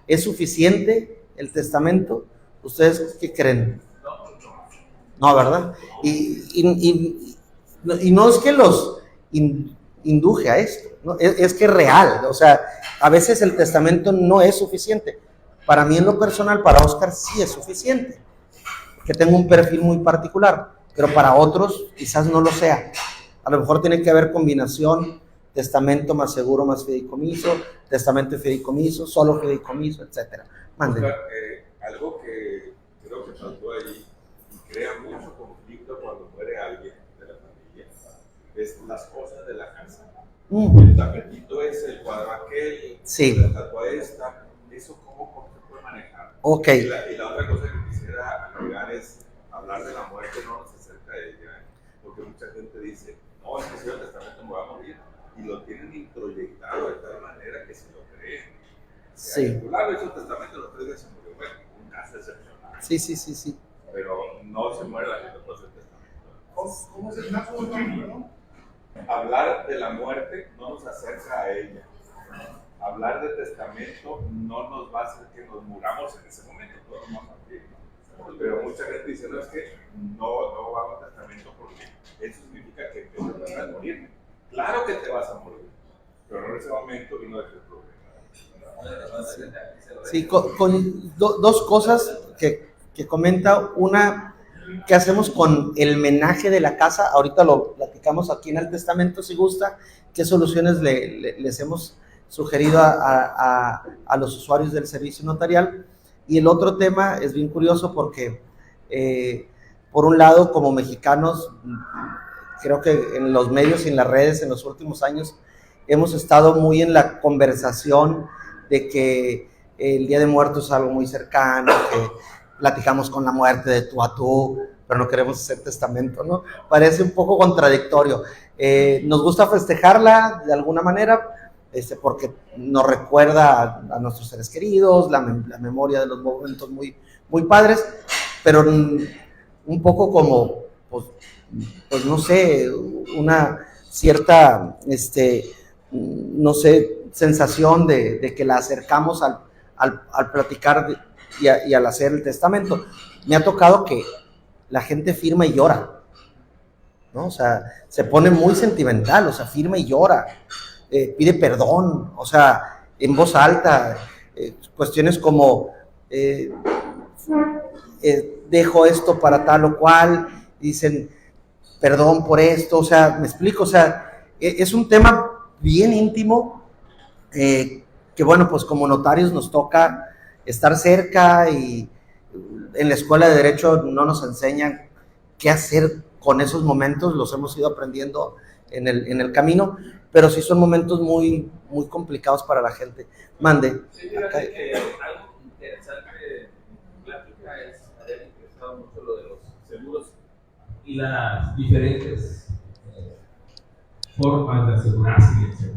¿Es suficiente el testamento? ¿Ustedes qué creen? No, ¿verdad? Y no es que los induje a esto, ¿no? Es que es real. O sea, a veces el testamento no es suficiente. Para mí, en lo personal, para Oscar sí es suficiente, que tengo un perfil muy particular, pero para otros quizás no lo sea. A lo mejor tiene que haber combinación, testamento más seguro más fideicomiso, testamento y fideicomiso, solo fideicomiso, etcétera. Manden. Algo que creo que faltó ahí y crea mucho conflicto cuando muere alguien de la familia es las cosas de la casa. El tapetito es el cuadro aquel, sí. La estatua esta, eso cómo se puede manejar. Ok. Y la otra cosa que quisiera agregar es hablar de la muerte, no nos acerca de ella, porque mucha gente dice, no, es que si el testamento me va a morir, y lo tienen introyectado de tal manera que se lo creen. Sí. Claro, hizo el testamento, los 3 días se murió, bueno, un caso excepcional. Sí. Pero no se muere la gente por hacer testamento. ¿Cómo es el caso, no? Hablar de la muerte no nos acerca a ella. Hablar de testamento no nos va a hacer que nos muramos en ese momento, todos vamos a morir, ¿no? Pero mucha gente dice, no, es que no hago testamento porque eso significa que te vas a morir. Claro que te vas a morir, pero no en ese momento y no es el problema. Sí, con dos cosas que comenta. Una, ¿qué hacemos con el menaje de la casa? Ahorita lo platicamos aquí en el testamento, si gusta. ¿Qué soluciones les hemos sugerido a los usuarios del servicio notarial? Y el otro tema es bien curioso porque, por un lado, como mexicanos, creo que en los medios y en las redes en los últimos años hemos estado muy en la conversación de que el Día de Muertos es algo muy cercano, que platicamos con la muerte de tú a tú, pero no queremos hacer testamento, ¿no? Parece un poco contradictorio. Nos gusta festejarla de alguna manera, porque nos recuerda a nuestros seres queridos, la memoria de los momentos muy, muy padres, pero un poco como, pues no sé, una cierta, no sé, sensación de que la acercamos al platicar y al hacer el testamento. Me ha tocado que la gente firma y llora. ¿no? O sea, se pone muy sentimental, o sea, firma y llora, pide perdón, o sea, en voz alta, cuestiones como, dejo esto para tal o cual, dicen, perdón por esto, o sea, me explico, o sea, es un tema bien íntimo, que bueno, pues como notarios nos toca estar cerca y en la escuela de Derecho no nos enseñan qué hacer con esos momentos, los hemos ido aprendiendo en el camino, pero sí son momentos muy, muy complicados para la gente. Mande. Sí, fíjate que algo interesante de mi plática es haber interesado mucho lo de los seguros y las diferentes formas de asegurarse, etc.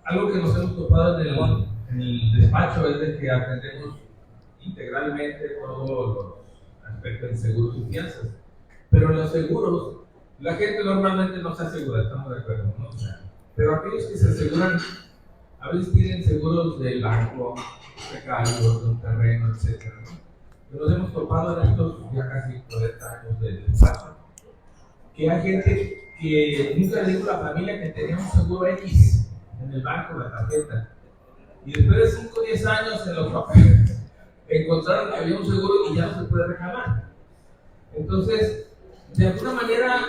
Algo que nos hemos topado en el despacho es de que atendemos integralmente todos los aspectos de seguros y fianzas. Pero en los seguros, la gente normalmente no se asegura, estamos de acuerdo, ¿no? O sea, pero aquellos que se aseguran, a veces tienen seguros del banco, de cargo, de un terreno, etc. ¿no? Nos hemos topado en estos ya casi 40 años del despacho, que hay gente que nunca le dijo a la familia que tenía un seguro X en el banco, la tarjeta. Y después de 5 o 10 años en los papeles encontraron que había un seguro y ya no se puede reclamar. Entonces, de alguna manera,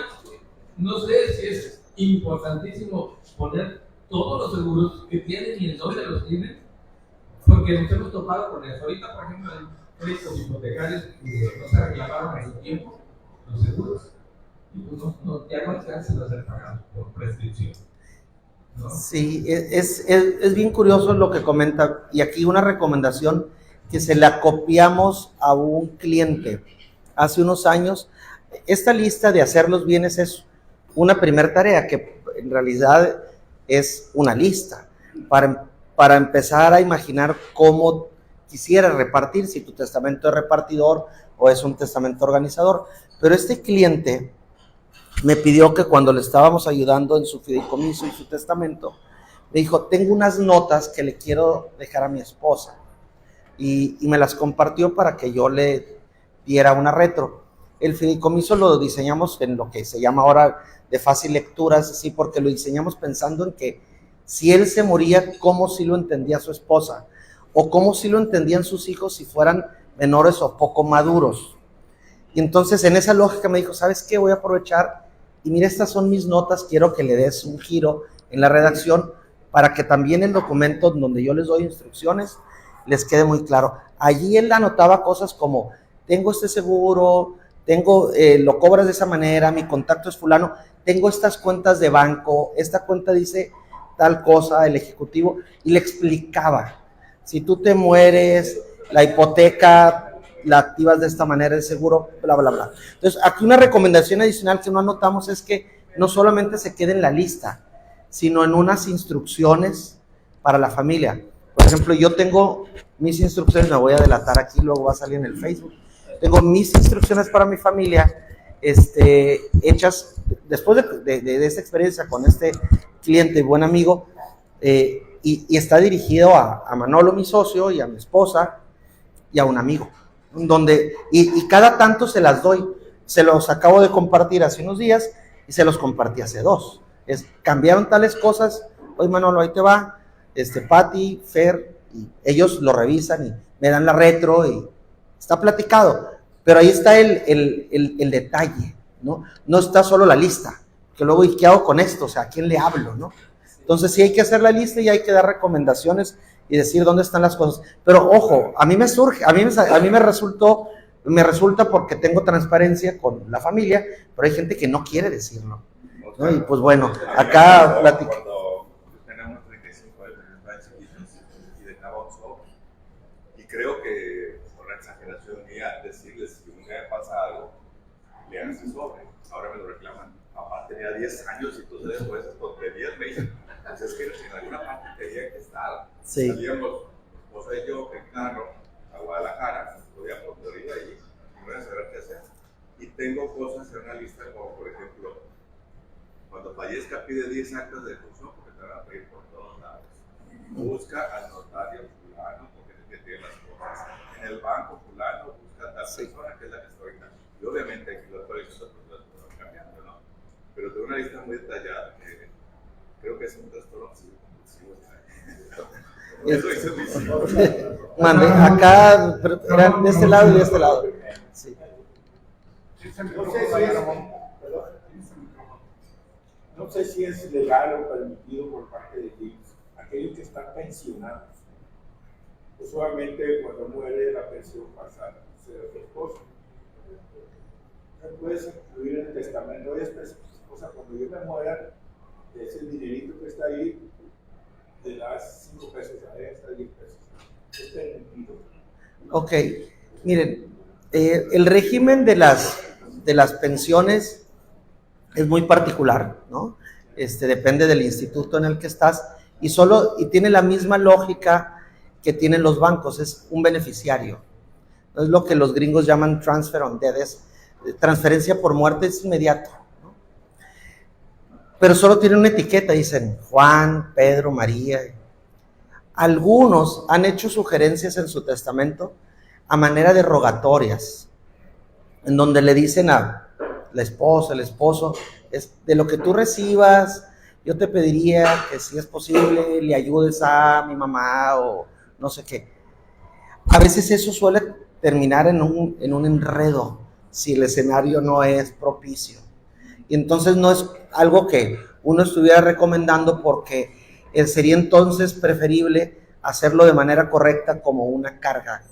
no sé si es importantísimo poner todos los seguros que tienen y en dónde los tienen, porque nos hemos topado con eso. Ahorita, por ejemplo, hay créditos hipotecarios que no se reclamaron en su tiempo, los seguros, y pues ya no alcanzan a ser pagados por prescripción. ¿No? Sí, es bien curioso lo que comenta, y aquí una recomendación que se la copiamos a un cliente hace unos años. Esta lista de hacer los bienes es una primera tarea, que en realidad es una lista, para empezar a imaginar cómo quisiera repartir, si tu testamento es repartidor o es un testamento organizador. Pero este cliente me pidió que cuando le estábamos ayudando en su fideicomiso y su testamento, me dijo, tengo unas notas que le quiero dejar a mi esposa, y me las compartió para que yo le diera una retro. El fideicomiso lo diseñamos en lo que se llama ahora de fácil lectura, sí, porque lo diseñamos pensando en que si él se moría, cómo si lo entendía su esposa, o cómo si lo entendían sus hijos si fueran menores o poco maduros. Y entonces en esa lógica me dijo, ¿sabes qué? Voy a aprovechar y mira, estas son mis notas, quiero que le des un giro en la redacción para que también el documento donde yo les doy instrucciones les quede muy claro. Allí él anotaba cosas como, tengo este seguro, lo cobras de esa manera, mi contacto es fulano, tengo estas cuentas de banco, esta cuenta dice tal cosa, el ejecutivo, y le explicaba, si tú te mueres, la hipoteca la activas de esta manera, el seguro, bla, bla, bla. Entonces, aquí una recomendación adicional que no anotamos es que no solamente se quede en la lista, sino en unas instrucciones para la familia. Por ejemplo, yo tengo mis instrucciones, me voy a delatar aquí, luego va a salir en el Facebook. Tengo mis instrucciones para mi familia, hechas después de esta experiencia con este cliente, buen amigo, y está dirigido a Manolo, mi socio, y a mi esposa, y a un amigo, donde, y cada tanto se las doy, se los acabo de compartir hace unos días, y se los compartí hace 2. Cambiaron tales cosas, oye Manolo, ahí te va, Pati, Fer, y ellos lo revisan y me dan la retro y está platicado, pero ahí está el detalle, ¿no? No está solo la lista, que luego, ¿y qué hago con esto? O sea, ¿a quién le hablo, no? Entonces sí hay que hacer la lista y hay que dar recomendaciones y decir dónde están las cosas. Pero ojo, a mí me surge, a mí me resulta porque tengo transparencia con la familia, pero hay gente que no quiere decirlo, ¿no? Y pues bueno, acá platicamos. Cuando tenemos 35 años, están chiquitos y dejaba un sobre. Y creo que, por la exageración mía, decirles que un día me pasa algo, le dan ese sobre. Ahora me lo reclaman. Papá tenía 10 años y tú se dejó esas tonterías, me dicen. Entonces, que en alguna parte tenía que estar. Sí. Salíamos, vos y yo, en carro, a Guadalajara, podíamos ir allí y no saber qué hacer. Y tengo cosas en una lista, como por ejemplo, cuando fallezca pide 10 actas de defunción porque te van a pedir por todos lados. Busca al notario fulano porque es el que tiene las cosas. En el banco fulano busca a tal persona que es la que está ahorita. Y obviamente aquí lo actualizando pues lo van cambiando. Eso dice mi señor. Mande, acá, pero era de este lado y de este lado. Sí. No sé si es legal o permitido por parte de ellos, aquellos que están pensionados. Usualmente cuando muere la pensión pasa a ser su esposo. No puedes incluir en el testamento, oye, esposa, cuando yo me muera, ese dinerito que está ahí, le das 5 pesos a esta, 10 pesos. Es permitido. Ok, miren, el régimen de las pensiones es muy particular, ¿no? Depende del instituto en el que estás y tiene la misma lógica que tienen los bancos, es un beneficiario. Es lo que los gringos llaman transfer on death, es transferencia por muerte, es inmediato, ¿no? Pero solo tiene una etiqueta, dicen Juan, Pedro, María. Algunos han hecho sugerencias en su testamento a manera de rogatorias, en donde le dicen a la esposa, el esposo, es de lo que tú recibas, yo te pediría que si es posible le ayudes a mi mamá o no sé qué. A veces eso suele terminar en un enredo si el escenario no es propicio. Y entonces no es algo que uno estuviera recomendando porque sería entonces preferible hacerlo de manera correcta como una carga.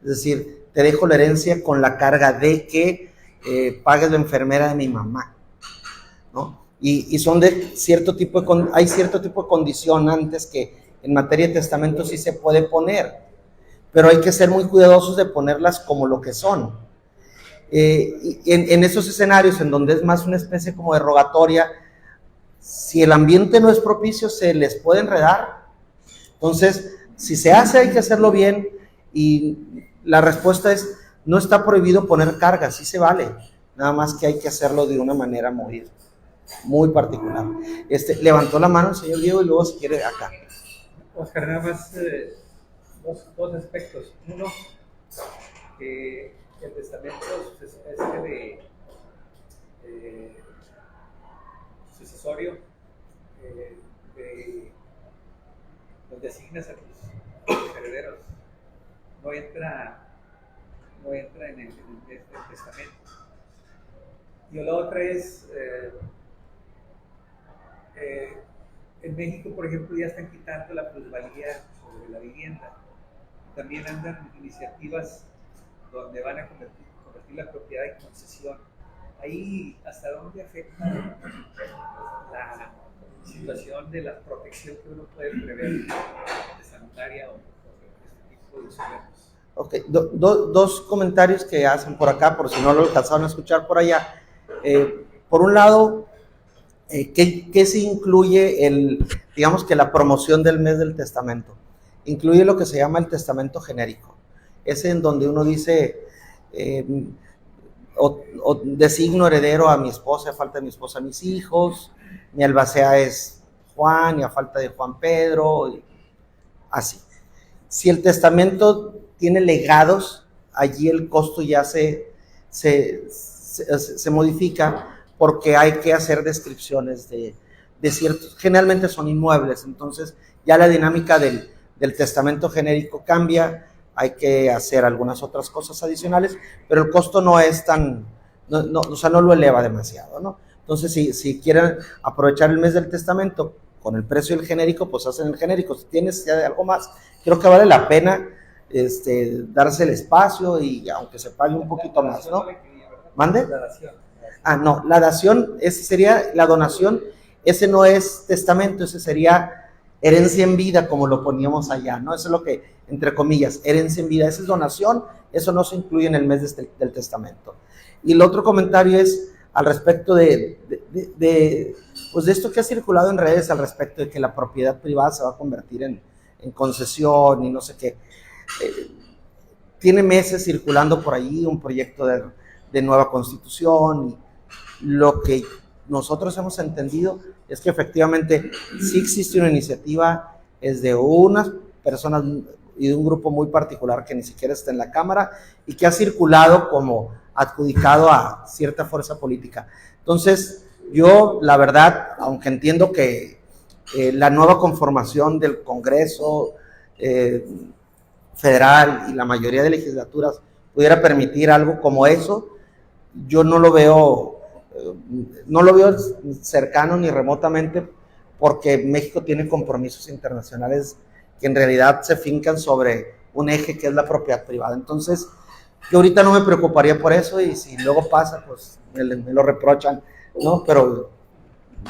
Es decir, te dejo la herencia con la carga de que pagues la enfermera de mi mamá, ¿no? Y son de cierto tipo hay cierto tipo de condicionantes que en materia de testamento sí se puede poner, pero hay que ser muy cuidadosos de ponerlas como lo que son. En esos escenarios en donde es más una especie como de rogatoria, si el ambiente no es propicio, se les puede enredar. Entonces, si se hace, hay que hacerlo bien, y la respuesta es, no está prohibido poner cargas, sí se vale, nada más que hay que hacerlo de una manera muy particular. Levantó la mano el señor Diego y luego si quiere acá. Oscar, nada más dos aspectos. Uno, el testamento es una especie de sucesorio, donde asignas a tus herederos. No entra en el testamento. Y la otra es, en México, por ejemplo, ya están quitando la plusvalía sobre la vivienda. También andan iniciativas donde van a convertir la propiedad en concesión. Ahí, ¿hasta dónde afecta la situación de la protección que uno puede prever de sanitaria o este tipo de instrumentos? Ok, dos comentarios que hacen por acá, por si no lo alcanzaron a escuchar por allá. Por un lado, ¿qué se incluye digamos que la promoción del mes del testamento? Incluye lo que se llama el testamento genérico. Es en donde uno dice, o designo heredero a mi esposa, a falta de mi esposa a mis hijos, mi albacea es Juan y a falta de Juan Pedro, así. Si el testamento tiene legados, allí el costo ya se modifica porque hay que hacer descripciones de ciertos, generalmente son inmuebles, entonces ya la dinámica del testamento genérico cambia, hay que hacer algunas otras cosas adicionales, pero el costo no es o sea, no lo eleva demasiado, ¿no? Entonces, si quieren aprovechar el mes del testamento con el precio del genérico, pues hacen el genérico. Si tienes ya de algo más, creo que vale la pena darse el espacio y aunque se pague un poquito más, ¿no? ¿Mande? La dación. Ah, no, la dación, ese sería la donación, ese no es testamento, ese sería herencia en vida, como lo poníamos allá, ¿no? Eso es lo que, entre comillas, herencia en vida, esa es donación, eso no se incluye en el mes del testamento. Y el otro comentario es al respecto de esto que ha circulado en redes al respecto de que la propiedad privada se va a convertir en concesión y no sé qué. Tiene meses circulando por ahí un proyecto de nueva constitución, y lo que nosotros hemos entendido es que efectivamente sí existe una iniciativa, es de unas personas y de un grupo muy particular que ni siquiera está en la Cámara y que ha circulado como adjudicado a cierta fuerza política. Entonces, yo la verdad, aunque entiendo que la nueva conformación del Congreso federal y la mayoría de legislaturas pudiera permitir algo como eso, yo no lo veo cercano ni remotamente, porque México tiene compromisos internacionales que en realidad se fincan sobre un eje que es la propiedad privada. Entonces, yo ahorita no me preocuparía por eso, y si luego pasa, pues me lo reprochan, ¿no? Pero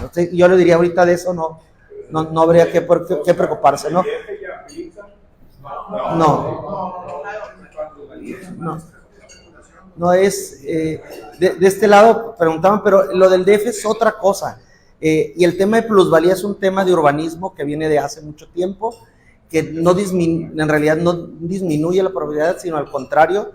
no sé, yo le diría ahorita de eso no habría que preocuparse, ¿no? No es, de este lado preguntaban, pero lo del DF es otra cosa. Y el tema de plusvalía es un tema de urbanismo que viene de hace mucho tiempo, que en realidad no disminuye la propiedad, sino al contrario,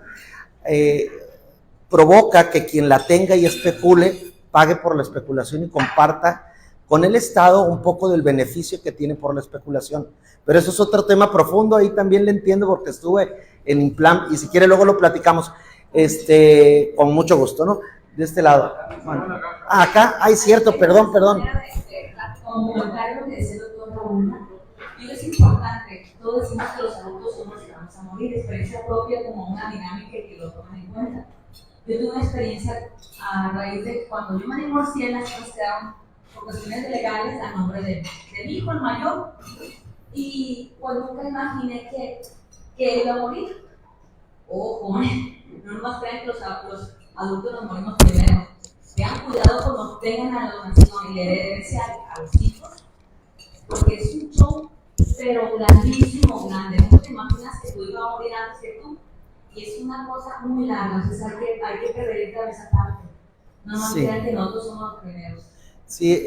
provoca que quien la tenga y especule, pague por la especulación y comparta con el Estado un poco del beneficio que tiene por la especulación. Pero eso es otro tema profundo, ahí también le entiendo porque estuve en Implam, y si quiere luego lo platicamos, con mucho gusto, ¿no? De este lado. Bueno. Acá, cierto, perdón. Como comentario que decía el doctor Raúl, y es importante, todos decimos que los adultos somos los que vamos a morir, experiencia propia como una dinámica y que lo toman en cuenta. Yo tuve una experiencia a raíz de cuando yo me divorcié, las cosas quedaron por cuestiones legales a nombre de mi hijo, el mayor, y pues nunca imaginé que iba a morir. Ojo, no nos crean que los adultos nos morimos primero. Tengan cuidado cuando tengan a la donación y la herencia a los hijos, porque es un show, pero grandísimo, grande. No te imaginas que tu hijo va a morir antes que tú, y es una cosa muy larga, entonces hay que prever esa parte. No nos crean que nosotros somos los primeros. Sí,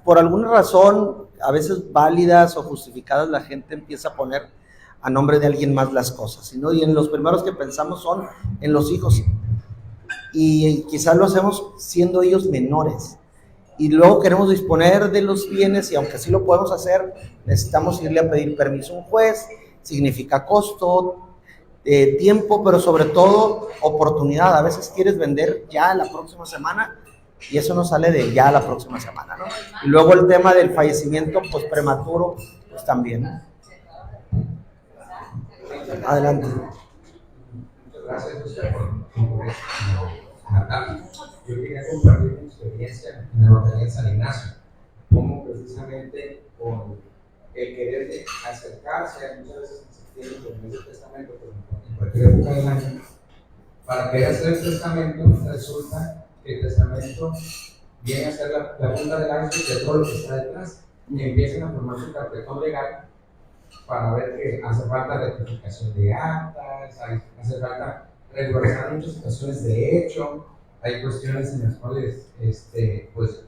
por alguna razón, a veces válidas o justificadas, la gente empieza a poner a nombre de alguien más las cosas, ¿no? Y en los primeros que pensamos son en los hijos, y quizás lo hacemos siendo ellos menores, y luego queremos disponer de los bienes, y aunque sí lo podemos hacer, necesitamos irle a pedir permiso a un juez, significa costo, tiempo, pero sobre todo oportunidad. A veces quieres vender ya la próxima semana, y eso no sale de ya la próxima semana, ¿no? Y luego el tema del fallecimiento, pues prematuro, pues también, ¿no? Adelante. Muchas gracias por yo quería compartir mi experiencia en la Romería de San Ignacio, como precisamente con el querer de acercarse, muchas veces en septiembre, por el mes del testamento, pero en cualquier época del año, para querer hacer el testamento, resulta que el testamento viene a ser la punta del iceberg de todo lo que está detrás, y empiezan a formar su carpetón legal para ver que hace falta rectificación de actas, hace falta regularizar muchas situaciones de hecho, hay cuestiones en las cuales pues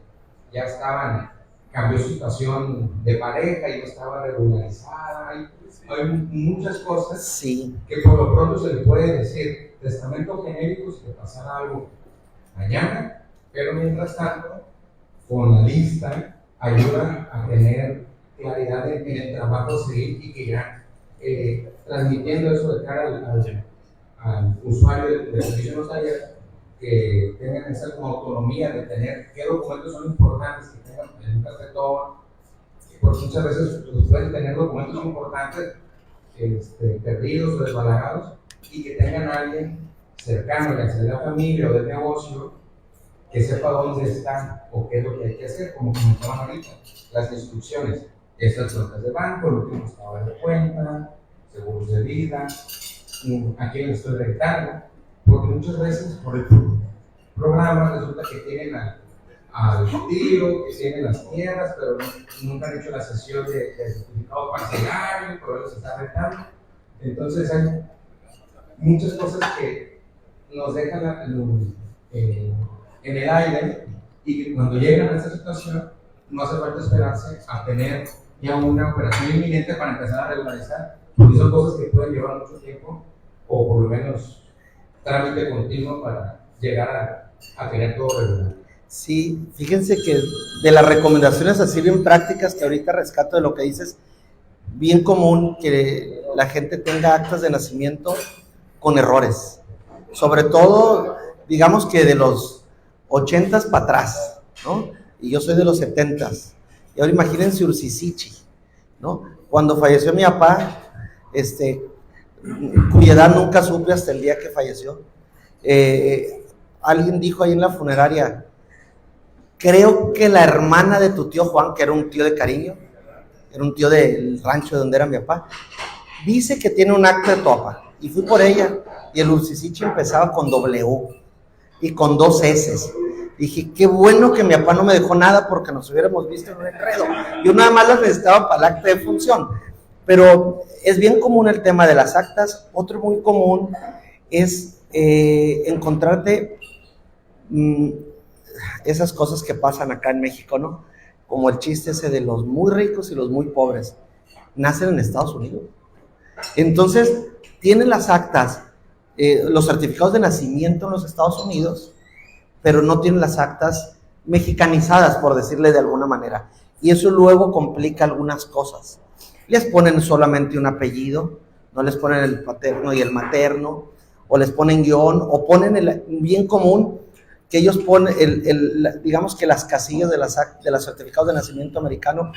ya cambió su situación de pareja y no estaba regularizada, hay muchas cosas que por lo pronto se le puede decir testamento genérico si te pasara algo mañana, pero mientras tanto con la lista ayuda a tener claridad en el trabajo a seguir, y que ya transmitiendo eso de cara al usuario del servicio notarial, que tengan esa como autonomía de tener qué documentos son importantes, que tengan en un carpetón, porque muchas veces pueden tener documentos importantes perdidos o desbalagados, y que tengan a alguien cercano, ya sea de la familia o del negocio, que sepa dónde están o qué es lo que hay que hacer, como comentaban ahorita, las instrucciones. Estas cuentas de banco, el último estado de cuenta, seguros de vida, a quién le estoy rentando, porque muchas veces por el programa resulta que tienen al tío, que tienen las tierras, pero nunca han hecho la sesión de certificado parcelario, pero él se está rentando. Entonces hay muchas cosas que nos dejan en el aire, y que cuando llegan a esa situación no hace falta esperarse a tener ya una operación inminente para empezar a regularizar, porque son cosas que pueden llevar mucho tiempo, o por lo menos trámite continuo para llegar a tener todo regular. Sí, fíjense que de las recomendaciones así bien prácticas, que ahorita rescato de lo que dices, bien común que la gente tenga actas de nacimiento con errores, sobre todo, digamos que de los 80s para atrás, ¿no? Y yo soy de los 70s. Y ahora imagínense Ursicichi, ¿no? Cuando falleció mi papá, cuya edad nunca supe hasta el día que falleció. Alguien dijo ahí en la funeraria, creo que la hermana de tu tío Juan, que era un tío de cariño, era un tío del rancho donde era mi papá, dice que tiene un acta de tu papá, y fui por ella, y el Ursicichi empezaba con W y con 2 S. Dije, qué bueno que mi papá no me dejó nada porque nos hubiéramos visto en un enredo. Yo nada más las necesitaba para el acta de función. Pero es bien común el tema de las actas. Otro muy común es encontrarte esas cosas que pasan acá en México, ¿no? Como el chiste ese de los muy ricos y los muy pobres. Nacen en Estados Unidos. Entonces, tienen las actas, los certificados de nacimiento en los Estados Unidos, pero no tienen las actas mexicanizadas, por decirle de alguna manera. Y eso luego complica algunas cosas. Les ponen solamente un apellido, no les ponen el paterno y el materno, o les ponen guión, o ponen el bien común, que ellos ponen, digamos que las casillas de los certificados de nacimiento americano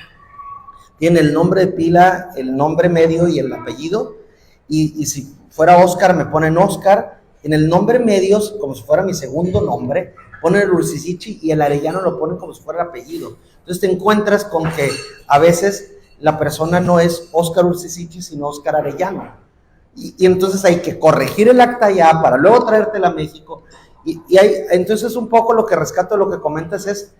tienen el nombre de pila, el nombre medio y el apellido, y si fuera Oscar, me ponen Oscar. En el nombre medios, como si fuera mi segundo nombre, ponen el Ursicichi, y el Arellano lo ponen como si fuera el apellido. Entonces te encuentras con que a veces la persona no es Oscar Ursicichi, sino Oscar Arellano. Y entonces hay que corregir el acta ya para luego traértela a México. Entonces un poco lo que rescato de lo que comentas es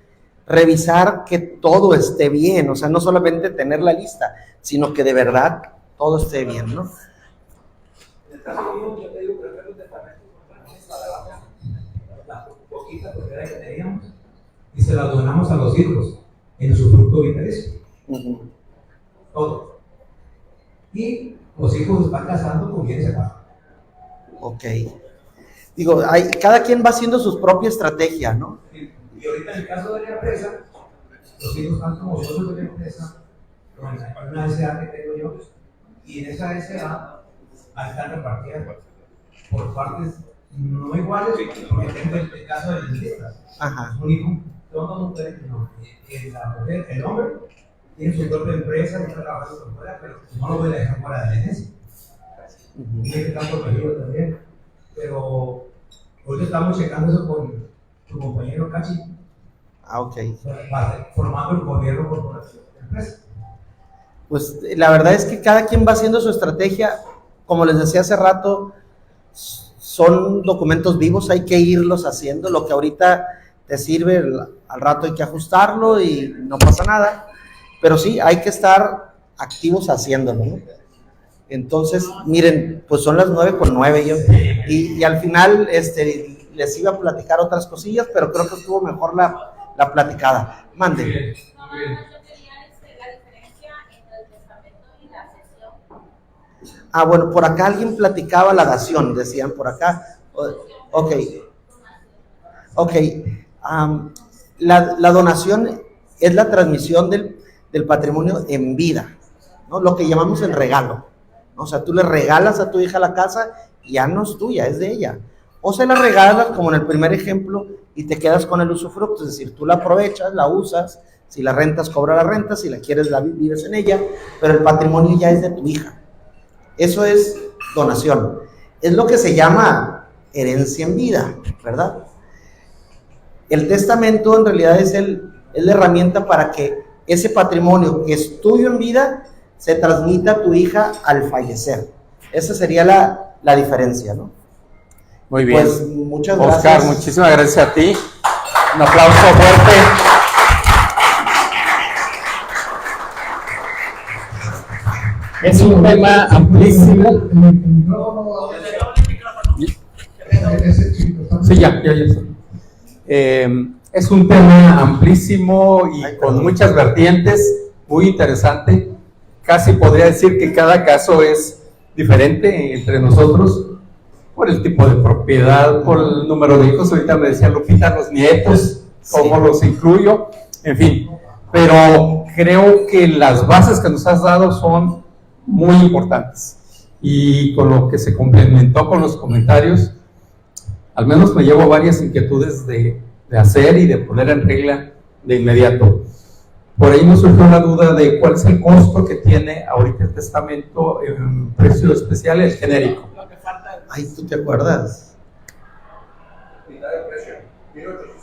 revisar que todo esté bien, o sea, no solamente tener la lista, sino que de verdad todo esté bien, ¿no? En el caso mío, yo te digo, prefiero el testamento, la poquita propiedad que teníamos, y se la donamos a los hijos en usufructo vitalicio. Todo. Y los hijos están casando con quien se va. Ok. Digo, cada quien va haciendo su propia estrategia, ¿no? Y ahorita en el caso de la empresa, los hijos están como socios de la empresa, con una SA que tengo yo, y en esa SA están repartidas por partes no iguales, porque tengo el caso de dentistas. Ajá. Un hijo, todas las mujeres, no, la mujer, el hombre, tiene su propia empresa, está trabajando por fuera, pero no lo voy a dejar fuera de la herencia. Y que están protegidos también. Pero ahorita estamos checando eso con tu compañero Cachi. Ok. Formando el gobierno corporativo de la empresa. Pues la verdad es que cada quien va haciendo su estrategia. Como les decía hace rato, son documentos vivos, hay que irlos haciendo. Lo que ahorita te sirve, al rato hay que ajustarlo y no pasa nada. Pero sí, hay que estar activos haciéndolo, ¿no? Entonces, miren, pues son las 9:09 yo, y al final les iba a platicar otras cosillas, pero creo que estuvo mejor la platicada. Mande. Muy bien. No, yo quería la diferencia entre el testamento y la cesión. Ah, bueno, por acá alguien platicaba la dación, decían por acá. Ok. La donación es la transmisión del patrimonio en vida, ¿no? Lo que llamamos el regalo. O sea, tú le regalas a tu hija la casa y ya no es tuya, es de ella. O se la regalas, como en el primer ejemplo, y te quedas con el usufructo, es decir, tú la aprovechas, la usas, si la rentas, cobra la renta, si la quieres, la vives en ella, pero el patrimonio ya es de tu hija. Eso es donación. Es lo que se llama herencia en vida, ¿verdad? El testamento en realidad es la herramienta para que ese patrimonio que es tuyo en vida se transmita a tu hija al fallecer. Esa sería la diferencia, ¿no? Muy bien. Pues muchas gracias. Oscar, muchísimas gracias a ti. Un aplauso fuerte. Es un tema amplísimo. Sí, ya. Es un tema amplísimo y con muchas vertientes, muy interesante. Casi podría decir que cada caso es diferente entre nosotros, por el tipo de propiedad, por el número de hijos. Ahorita me decía Lupita, los nietos, cómo los incluyo, en fin. Pero creo que las bases que nos has dado son muy importantes. Y con lo que se complementó con los comentarios, al menos me llevo varias inquietudes de hacer y de poner en regla de inmediato. por ahí nos surgió la duda de cuál es el costo que tiene ahorita el testamento en precio especial, el genérico. Ay, ¿tú te acuerdas?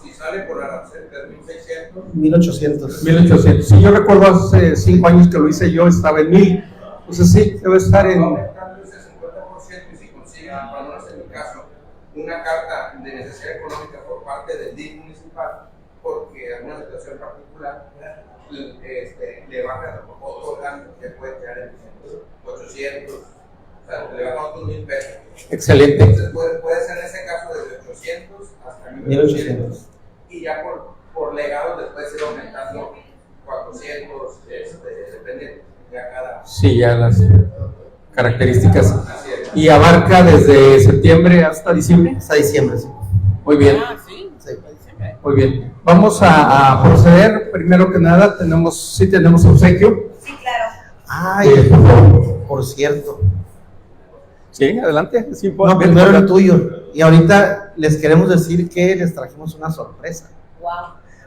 Si sale por arancel de 1,600. 1800. 1800. Sí, yo recuerdo hace 5 años que lo hice yo, estaba en 1000. Entonces sí, debe estar en... Aumentando ese 50% y si consiguen, para no hacer el caso, una carta de necesidad económica por parte del DIF municipal, porque alguna situación particular le baja otro gasto que puede quedar en 800, o sea, le baja otros 1,000 pesos. Excelente. Entonces puede ser en ese caso desde 800 hasta 1,800. Y ya por legados después ir aumentando 400, depende ya cada... Sí, ya las características. Y abarca desde septiembre hasta diciembre. Hasta diciembre, sí. Muy bien. Sí. Muy bien. Vamos a proceder. Primero que nada, tenemos obsequio. Sí, claro. Ay, por cierto. Sí, adelante. Sí, No, primero el tuyo. Y ahorita les queremos decir que les trajimos una sorpresa. Wow.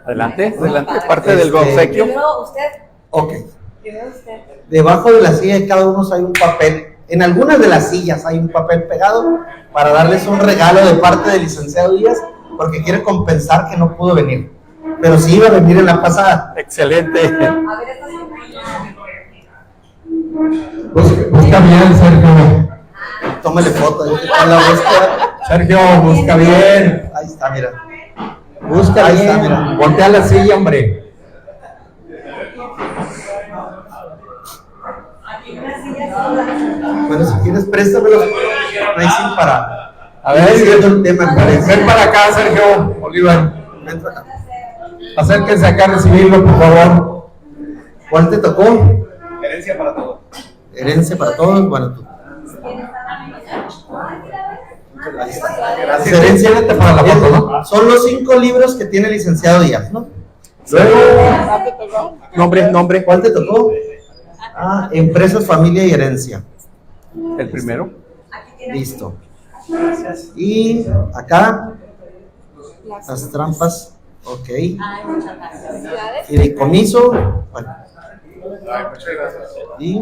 Adelante, Padre. parte del obsequio. Primero usted. Ok. Primero usted. Debajo de la silla de cada uno hay un papel. En algunas de las sillas hay un papel pegado para darles un regalo de parte del licenciado Díaz, porque quiere compensar que no pudo venir. Pero sí iba a venir en la pasada. Excelente. A ver, esta Busca bien, Sergio. Tómale foto. Yo te pongo la búsqueda. Sergio, busca bien. Ahí está, mira. Busca Ahí bien. está, mira. Voltea la silla, hombre. Bueno, si quieres, préstamelo. Ahí sí para. A ver, siguiendo el tema, me parece. ven para acá, Sergio Olivar. Ven para acá. Acérquense acá a recibirlo, por favor. ¿Cuál te tocó? Herencia para todos. Herencia para todos. Bueno, tú. Gracias. Herencia, vete para la foto, ¿no? Son los 5 libros que tiene el licenciado Díaz, ¿no? Nombre. ¿Cuál te tocó? Ah, Empresas, Familia y Herencia. El primero. Listo. Y acá, las trampas. Ok. Ay, muchas gracias. Fideicomiso. Bueno. Y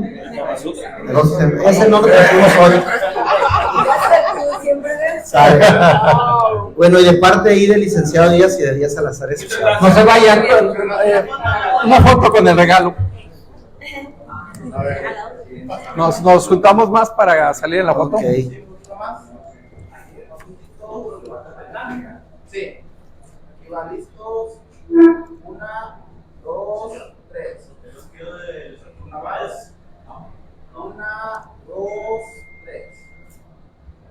ese no lo trajimos hoy. ¿Sabe? Bueno, y de parte ahí del licenciado Díaz y de Díaz Salazar. No se vayan. Una foto con el regalo. Nos juntamos más para salir en la foto. Ok. Sí. Aquí van listos. 1, 2, 3. Una más. 1, 2, 3.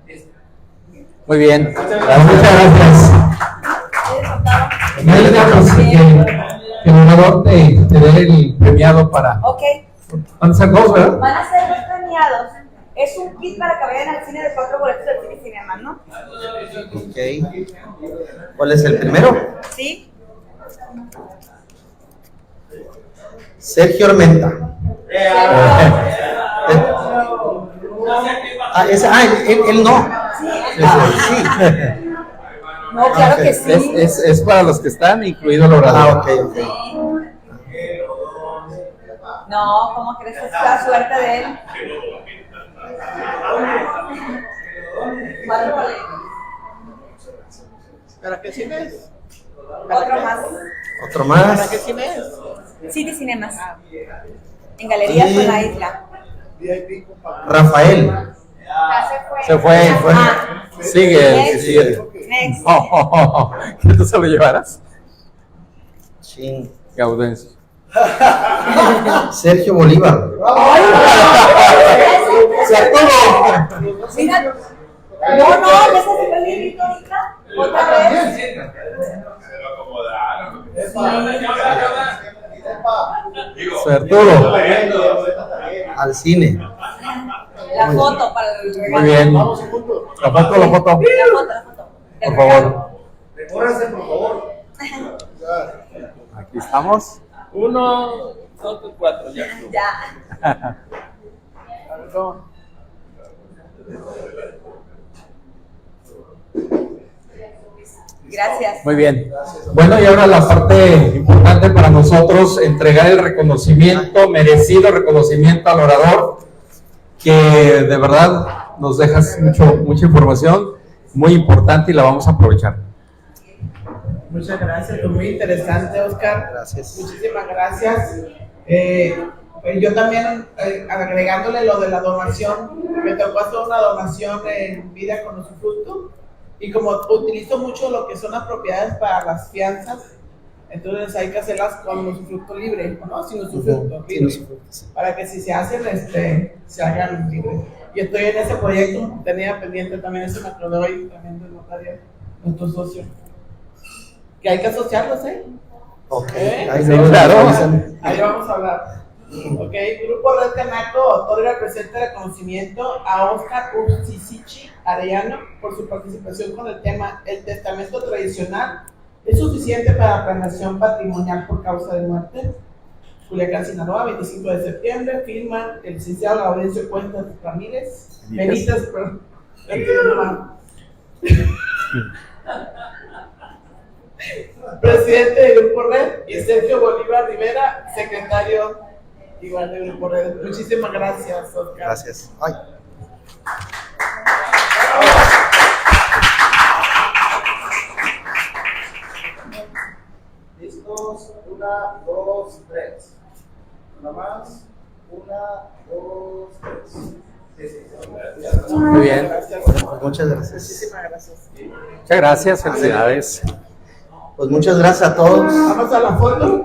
Listo. Muy bien. Muchas gracias. El ganador te dé el premiado para. Ok. Van a ser 2, ¿verdad? Van a ser 2 premiados. Es un kit para que vayan al cine de 4 boletos del Cine Cinema, ¿no? Ok. ¿Cuál es el primero? Sí. Sergio Armenta. Él no. Sí. No, claro que sí. Es para los que están, incluido el orador. Ok. No, ¿cómo crees que es la suerte de él? ¿Para qué cine es? Otro más. ¿Otro ¿Para qué más? cine es? City Cinemas. En Galerías con la Isla. Rafael. Se fue. Ah. Sigue, sigue. Next. ¿Qué tú se lo llevarás? Sí. Gaudencio. Sergio Bolívar. Mira. No, ya se fue el librito ahorita. Otra vez. Se lo acomodaron. Arturo. Al cine. La foto para el regalo. Muy bien. La foto. La foto. Por favor. Decórense, por favor. Aquí estamos. 1, 2, 4, ya. Ya. Gracias. Muy bien. Bueno, y ahora la parte importante para nosotros, entregar el reconocimiento, merecido reconocimiento al orador, que de verdad nos dejas mucha información muy importante y la vamos a aprovechar. Muchas gracias, pues muy interesante, Oscar. Gracias. Muchísimas gracias. Yo también, agregándole lo de la donación, me tocó hacer una donación en vida con usufructo, y como utilizo mucho lo que son las propiedades para las fianzas, entonces hay que hacerlas con usufructo libre, ¿no? Sin usufructo, libre, para que si se hacen, se hagan libres. Y estoy en ese proyecto, tenía pendiente también, ese me acordé hoy también del notario, nuestro socio. Que hay que asociarlos, ¿eh? Ok, ahí sí, claro. Ahí vamos a hablar. Ok, Grupo Red Canaco otorga el presente reconocimiento a Oscar Ursisichi Arellano por su participación con el tema El testamento tradicional es suficiente para la planeación patrimonial por causa de muerte. Culiacán, Sinaloa, 25 de septiembre, firma el licenciado Laurencio Cuentas Ramírez, Benítez, perdón. Presidente del Grupo Red, y Sergio Bolívar Rivera, secretario igual del Grupo Red. Muchísimas gracias, Oscar. Gracias. Ay. ¿Listos? 1, 2, 3. Una más. 1, 2, 3. Muy bien. Gracias. Muchas gracias. Muchísimas gracias. Muchas gracias, felicidades. Pues muchas gracias a todos. Vamos a la foto.